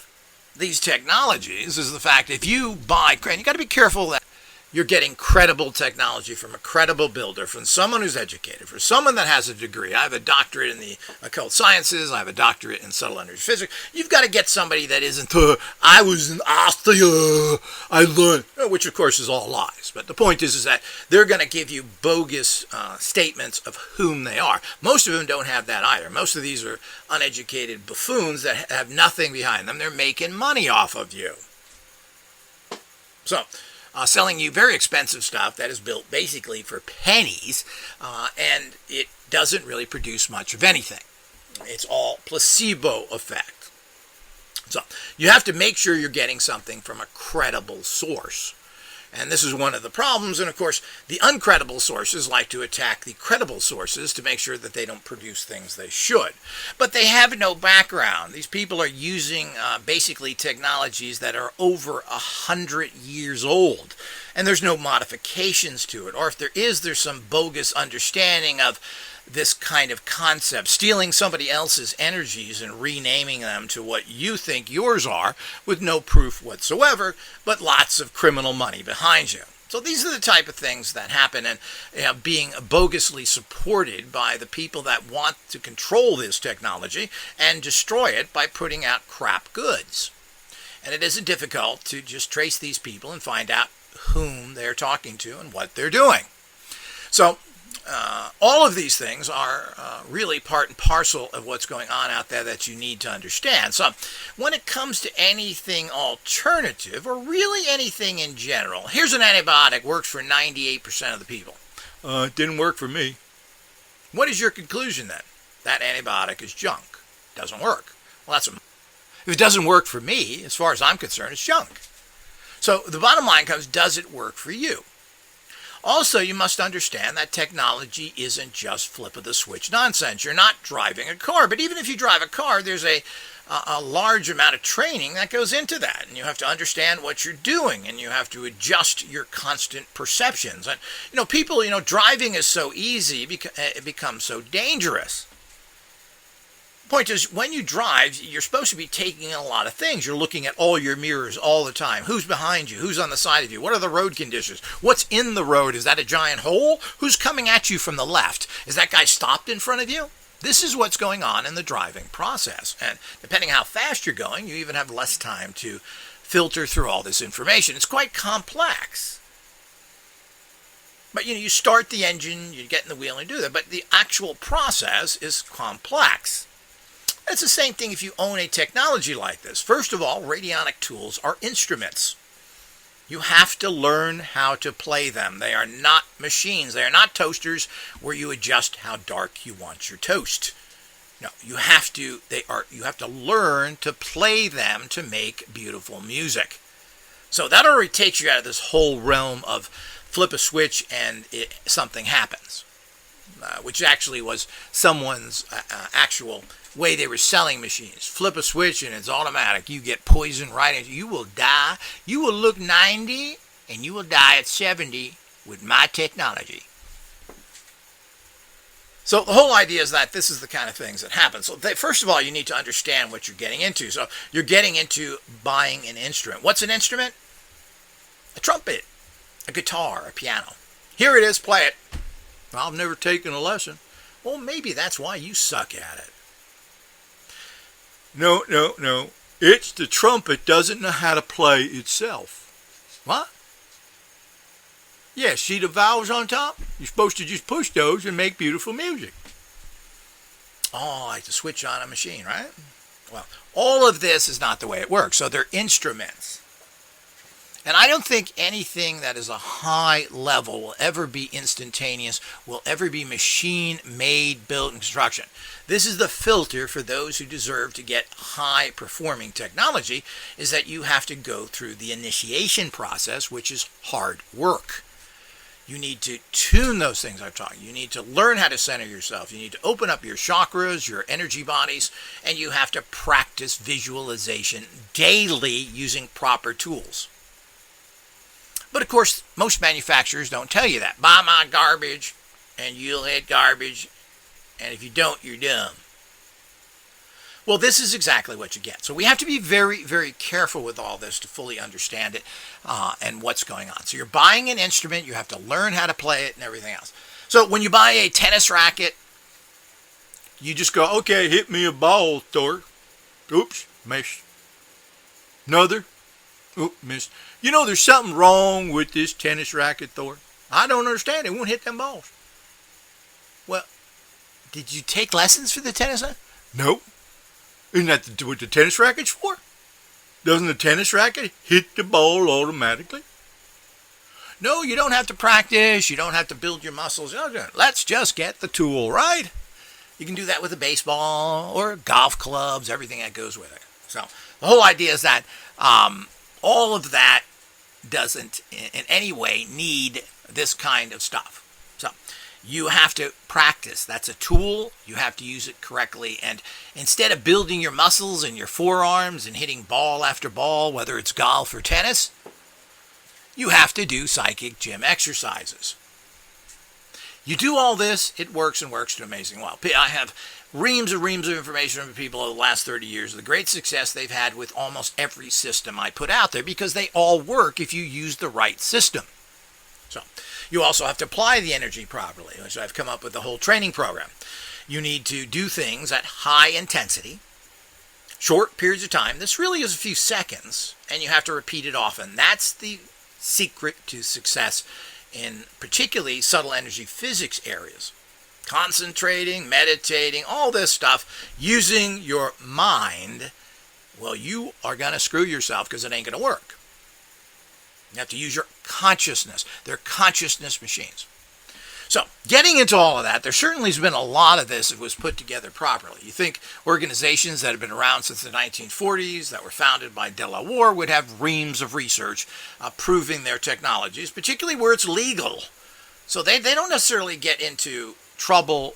these technologies is the fact if you buy, and you got to be careful that you're getting credible technology from a credible builder, from someone who's educated, from someone that has a degree. I have a doctorate in the occult sciences. I have a doctorate in subtle energy physics. You've got to get somebody that isn't, I was in Austria, I learned, which of course is all lies. But the point is that they're going to give you bogus statements of whom they are. Most of them don't have that either. Most of these are uneducated buffoons that have nothing behind them. They're making money off of you. So, selling you very expensive stuff that is built basically for pennies, and it doesn't really produce much of anything. It's all placebo effect. So you have to make sure you're getting something from a credible source. And this is one of the problems. And of course, the uncredible sources like to attack the credible sources to make sure that they don't produce things they should. But they have no background. These people are using basically technologies that are over 100 years old. And there's no modifications to it. Or if there is, there's some bogus understanding of this kind of concept, stealing somebody else's energies and renaming them to what you think yours are with no proof whatsoever, but lots of criminal money behind you. So these are the type of things that happen, and being bogusly supported by the people that want to control this technology and destroy it by putting out crap goods. And it isn't difficult to just trace these people and find out whom they're talking to and what they're doing. So all of these things are really part and parcel of what's going on out there that you need to understand. So when it comes to anything alternative, or really anything in general, here's an antibiotic works for 98% of the people. It didn't work for me. What is your conclusion then? That antibiotic is junk. Doesn't work. Well, if it doesn't work for me, as far as I'm concerned, it's junk. So the bottom line comes, does it work for you? Also, you must understand that technology isn't just flip-of-the-switch nonsense. You're not driving a car, but even if you drive a car, there's a large amount of training that goes into that, and you have to understand what you're doing, and you have to adjust your constant perceptions. And people, driving is so easy, it becomes so dangerous. Point is, when you drive, you're supposed to be taking in a lot of things. You're looking at all your mirrors all the time. Who's behind you? Who's on the side of you? What are the road conditions? What's in the road? Is that a giant hole? Who's coming at you from the left? Is that guy stopped in front of you? This is what's going on in the driving process. And depending how fast you're going, you even have less time to filter through all this information. It's quite complex. But you start the engine, you get in the wheel and do that. But the actual process is complex. It's the same thing if you own a technology like this. First of all, radionic tools are instruments. You have to learn how to play them. They are not machines. They are not toasters where you adjust how dark you want your toast. No, you have to learn to play them to make beautiful music. So that already takes you out of this whole realm of flip a switch and something happens, which actually was someone's actual way they were selling machines. Flip a switch and it's automatic. You get poison right into you. Will die. You will look 90 and you will die at 70 with my technology. So the whole idea is that this is the kind of things that happen. So first of all, you need to understand what you're getting into. So you're getting into buying an instrument. What's an instrument? A trumpet, a guitar, a piano. Here it is, play it. Well, I've never taken a lesson. Well, maybe that's why you suck at it. No. It's the trumpet doesn't know how to play itself. What? Yeah, see the valves on top? You're supposed to just push those and make beautiful music. Oh, like to switch on a machine, right? Well, all of this is not the way it works. So they're instruments. And I don't think anything that is a high level will ever be instantaneous, will ever be machine made, built, and construction. This is the filter for those who deserve to get high performing technology, is that you have to go through the initiation process, which is hard work. You need to tune those things I've taught you. You need to learn how to center yourself. You need to open up your chakras, your energy bodies, and you have to practice visualization daily using proper tools. But of course, most manufacturers don't tell you that. Buy my garbage and you'll hit garbage, and if you don't, you're dumb. Well, this is exactly what you get. So we have to be very, very careful with all this to fully understand it and what's going on. So you're buying an instrument, you have to learn how to play it and everything else. So when you buy a tennis racket, You just go, okay, hit me a ball, Thor. Oops, missed. Another. Oop, missed. You know, there's something wrong with this tennis racket, Thor. I don't understand. It won't hit them balls. well, did you take lessons for the tennis? Nope. Isn't that what the tennis racket's for? Doesn't the tennis racket hit the ball automatically? No, you don't have to practice. You don't have to build your muscles. Let's just get the tool, right? You can do that with a baseball or golf clubs, everything that goes with it. So the whole idea is that all of that doesn't in any way need this kind of stuff. So you have to practice. That's a tool. You have to use it correctly. And instead of building your muscles in your forearms and hitting ball after ball, whether it's golf or tennis, you have to do psychic gym exercises. You do all this, it works and works to amazing well. I have reams of information from people over the last 30 years, the great success they've had with almost every system I put out there, because they all work if you use the right system. So you also have to apply the energy properly, which I've come up with the whole training program. You need to do things at high intensity, short periods of time. This really is a few seconds, and you have to repeat it often. That's the secret to success in particularly subtle energy physics areas. Concentrating, meditating, all this stuff, using your mind, well, you are going to screw yourself because it ain't going to work. You have to use your consciousness. They're consciousness machines. So, getting into all of that, there certainly has been a lot of this that was put together properly. You think organizations that have been around since the 1940s, that were founded by Delaware, would have reams of research proving their technologies, particularly where it's legal. So they don't necessarily get into trouble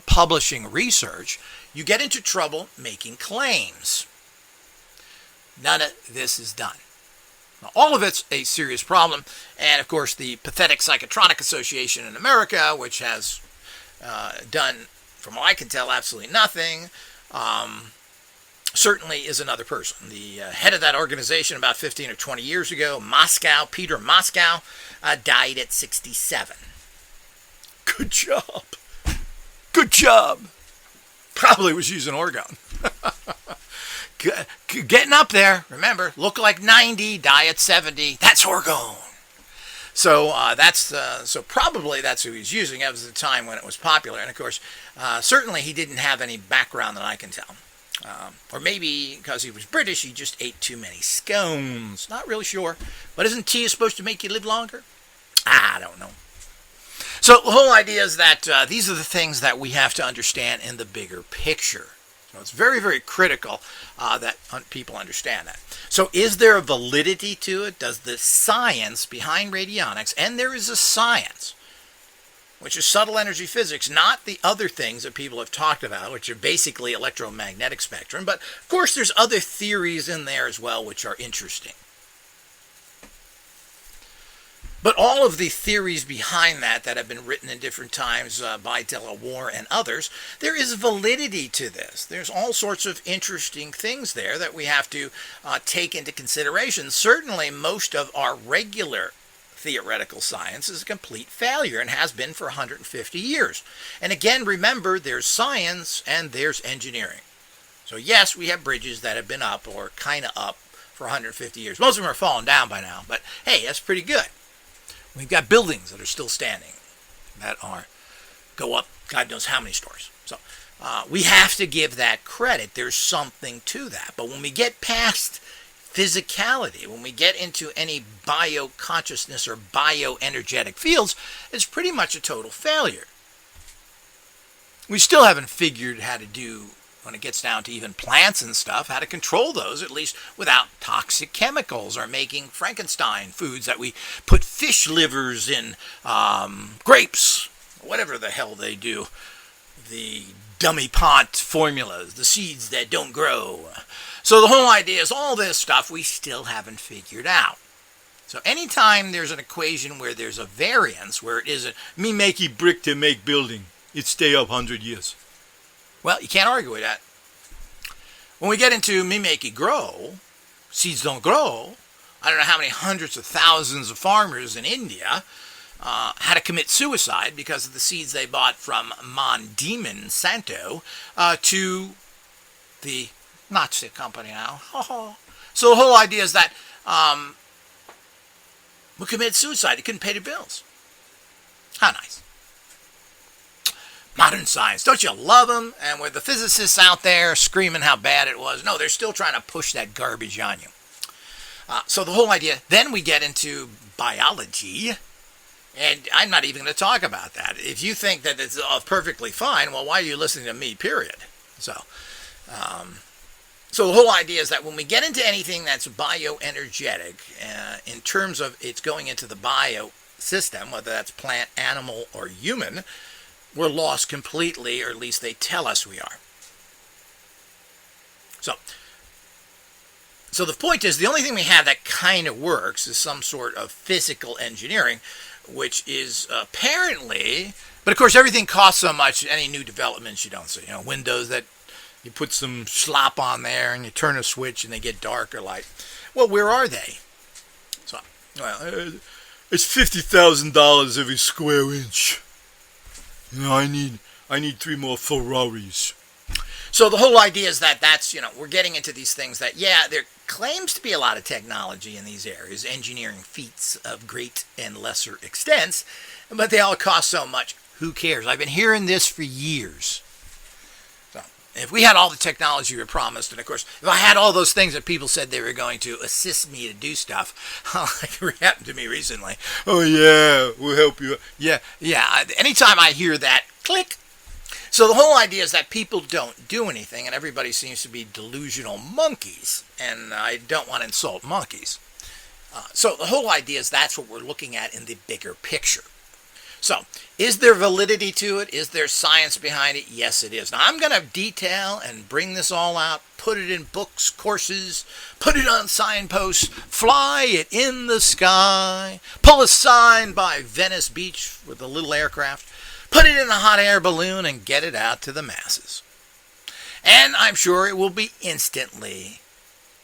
publishing research. You get into trouble making claims. None of this is done. All of it's a serious problem, and of course the pathetic Psychotronic Association in America, which has done, from what I can tell, absolutely nothing, certainly is another person. The head of that organization about 15 or 20 years ago, Peter Moscow, died at 67. Good job. Good job. Probably was using orgone. Getting up there, remember, look like 90, die at 70. That's orgone. So so probably that's who he's using. That was the time when it was popular, and of course, certainly he didn't have any background that I can tell. Or maybe because he was British, he just ate too many scones. Not really sure. But isn't tea supposed to make you live longer? I don't know. So the whole idea is that these are the things that we have to understand in the bigger picture. So it's very, very critical that people understand that. So is there a validity to it? Does the science behind radionics, and there is a science, which is subtle energy physics, not the other things that people have talked about, which are basically electromagnetic spectrum, but of course there's other theories in there as well which are interesting. But all of the theories behind that have been written in different times by Delaware and others, there is validity to this. There's all sorts of interesting things there that we have to take into consideration. Certainly most of our regular theoretical science is a complete failure and has been for 150 years. And again, remember, there's science and there's engineering. So yes, we have bridges that have been up or kind of up for 150 years. Most of them are falling down by now, but hey, that's pretty good. We've got buildings that are still standing that go up God knows how many stories. So We have to give that credit. There's something to that. But when we get past physicality, when we get into any bioconsciousness or bioenergetic fields, it's pretty much a total failure. We still haven't figured how to do, when it gets down to even plants and stuff, how to control those, at least without toxic chemicals or making Frankenstein foods that we put fish livers in, grapes, whatever the hell they do. The dummy pont formulas, the seeds that don't grow. So the whole idea is all this stuff we still haven't figured out. So anytime there's an equation where there's a variance, where it isn't, Me makey brick to make building. It stay up 100 years. well, you can't argue with that. When we get into me make it grow, seeds don't grow. I don't know how many hundreds of thousands of farmers in India had to commit suicide because of the seeds they bought from Monsanto to the Nazi company now. So the whole idea is that we committed suicide. They couldn't pay their bills. How nice. Modern science. Don't you love them? And with the physicists out there screaming how bad it was, no, they're still trying to push that garbage on you. So the whole idea, then we get into biology, and I'm not even going to talk about that. If you think that it's perfectly fine, well, why are you listening to me, period? So the whole idea is that when we get into anything that's bioenergetic, in terms of it's going into the bio system, whether that's plant, animal, or human, we're lost completely, or at least they tell us we are. So the point is, the only thing we have that kind of works is some sort of physical engineering, which is apparently, but of course everything costs so much, any new developments you don't see. Windows that you put some slop on there and you turn a switch and they get dark or light. Well, where are they? So, It's $50,000 every square inch. I need 3 more Ferraris. So the whole idea is that that's, we're getting into these things that, yeah, there claims to be a lot of technology in these areas, engineering feats of great and lesser extents, but they all cost so much. Who cares? I've been hearing this for years. So if we had all the technology we were promised, and of course, if I had all those things that people said they were going to assist me to do stuff, like it happened to me recently. Oh, yeah, we'll help you. Yeah. Anytime I hear that, click. So the whole idea is that people don't do anything, and everybody seems to be delusional monkeys, and I don't want to insult monkeys. So the whole idea is that's what we're looking at in the bigger picture. So, is there validity to it? Is there science behind it? Yes, it is. Now, I'm going to detail and bring this all out, put it in books, courses, put it on signposts, fly it in the sky, pull a sign by Venice Beach with a little aircraft, put it in a hot air balloon, and get it out to the masses. And I'm sure it will be instantly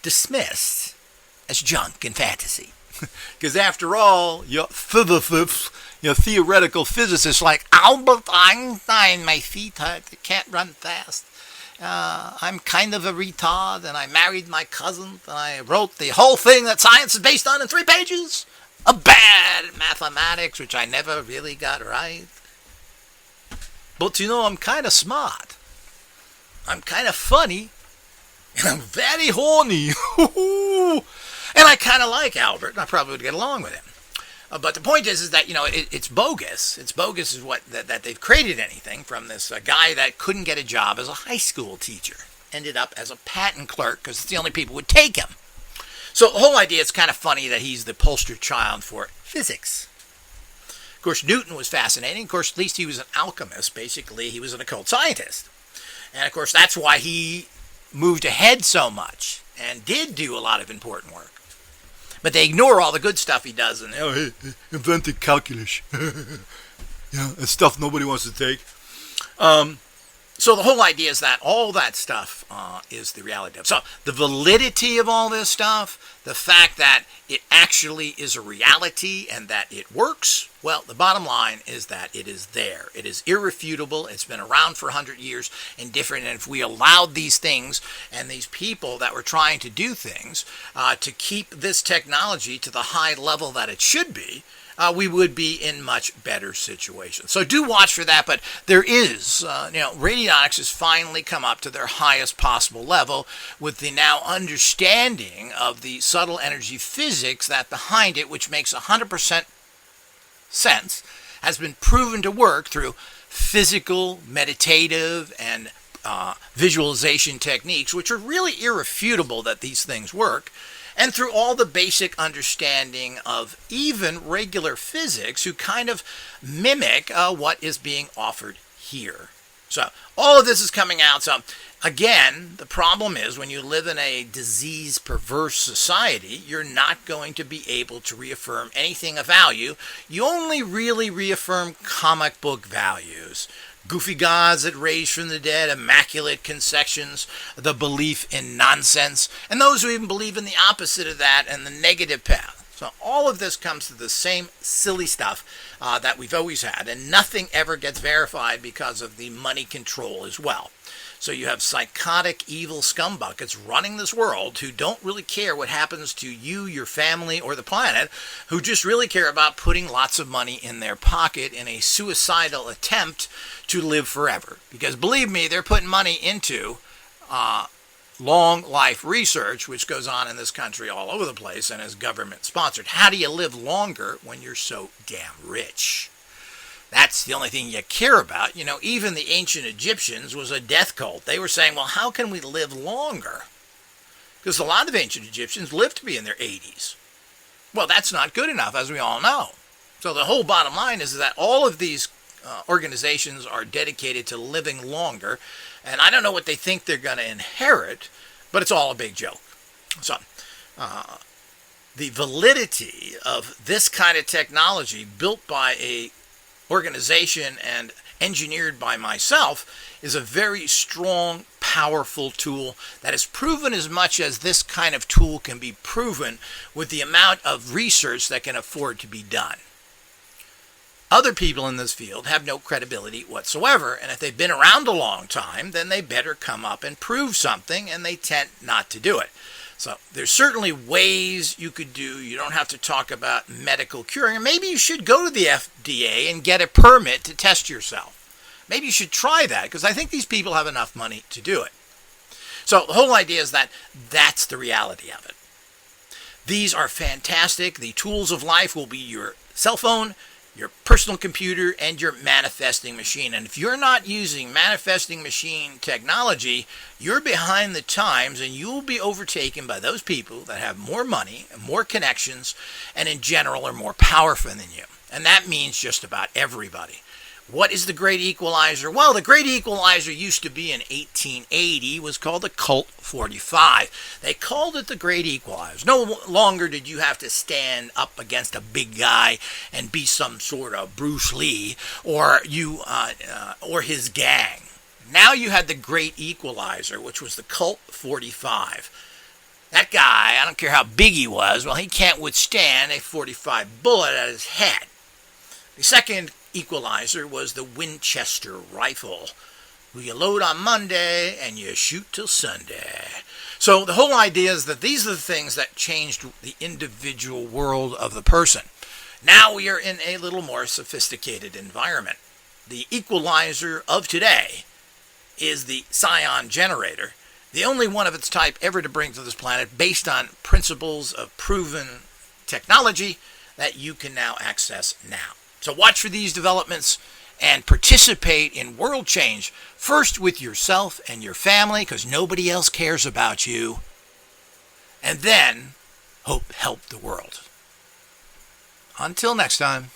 dismissed as junk and fantasy. Because after all, your theoretical physicists like Albert Einstein, my feet hurt, I can't run fast. I'm kind of a retard, and I married my cousin, and I wrote the whole thing that science is based on in 3 pages. A bad mathematics, which I never really got right. But I'm kind of smart. I'm kind of funny. And I'm very horny. And I kind of like Albert, and I probably would get along with him. But the point is that, it's bogus. It's bogus is what that they've created anything from this guy that couldn't get a job as a high school teacher. Ended up as a patent clerk because it's the only people who would take him. So the whole idea is kind of funny that he's the poster child for physics. Of course, Newton was fascinating. Of course, at least he was an alchemist. Basically, he was an occult scientist. And of course, that's why he moved ahead so much and did do a lot of important work. But they ignore all the good stuff he does. And he invented calculus. And stuff nobody wants to take. So the whole idea is that all that stuff is the reality of it. So the validity of all this stuff, the fact that it actually is a reality and that it works, well, the bottom line is that it is there. It is irrefutable. It's been around for 100 years and different. And if we allowed these things and these people that were trying to do things to keep this technology to the high level that it should be, we would be in much better situation. So do watch for that. But there is, radionics has finally come up to their highest possible level with the now understanding of the subtle energy physics that behind it, which makes 100% sense, has been proven to work through physical, meditative, and visualization techniques, which are really irrefutable that these things work, and through all the basic understanding of even regular physics who kind of mimic what is being offered here. So all of this is coming out. So again, the problem is when you live in a disease-perverse society, you're not going to be able to reaffirm anything of value. You only really reaffirm comic book values. Goofy gods that raise from the dead, immaculate conceptions, the belief in nonsense, and those who even believe in the opposite of that and the negative path. So all of this comes to the same silly stuff that we've always had, and nothing ever gets verified because of the money control as well. So you have psychotic, evil scumbuckets running this world who don't really care what happens to you, your family, or the planet, who just really care about putting lots of money in their pocket in a suicidal attempt to live forever. Because believe me, they're putting money into long life research, which goes on in this country all over the place and is government sponsored. How do you live longer when you're so damn rich? That's the only thing you care about. Even the ancient Egyptians was a death cult. They were saying, well, how can we live longer? Because a lot of ancient Egyptians lived to be in their 80s. Well, that's not good enough, as we all know. So the whole bottom line is that all of these organizations are dedicated to living longer, and I don't know what they think they're going to inherit, but it's all a big joke. So the validity of this kind of technology built by a organization and engineered by myself is a very strong, powerful tool that is proven as much as this kind of tool can be proven with the amount of research that can afford to be done. Other people in this field have no credibility whatsoever, and if they've been around a long time, then they better come up and prove something, and they tend not to do it. So there's certainly ways you could do. You don't have to talk about medical curing. Maybe you should go to the FDA and get a permit to test yourself. Maybe you should try that, because I think these people have enough money to do it. So the whole idea is that that's the reality of it. These are fantastic. The tools of life will be your cell phone, your personal computer, and your manifesting machine. And if you're not using manifesting machine technology, you're behind the times, and you'll be overtaken by those people that have more money and more connections and in general are more powerful than you. And that means just about everybody. What is the Great Equalizer? Well, the Great Equalizer used to be in 1880, was called the Colt 45. They called it the Great Equalizer. No longer did you have to stand up against a big guy and be some sort of Bruce Lee or his gang. Now you had the Great Equalizer, which was the Colt 45. That guy, I don't care how big he was, well, he can't withstand a 45 bullet at his head. The second equalizer was the Winchester rifle, who you load on Monday and you shoot till Sunday. So the whole idea is that these are the things that changed the individual world of the person. Now we are in a little more sophisticated environment. The equalizer of today is the Scion generator, the only one of its type ever to bring to this planet, based on principles of proven technology that you can now access now. So watch for these developments and participate in world change, first with yourself and your family, because nobody else cares about you, and then help the world. Until next time.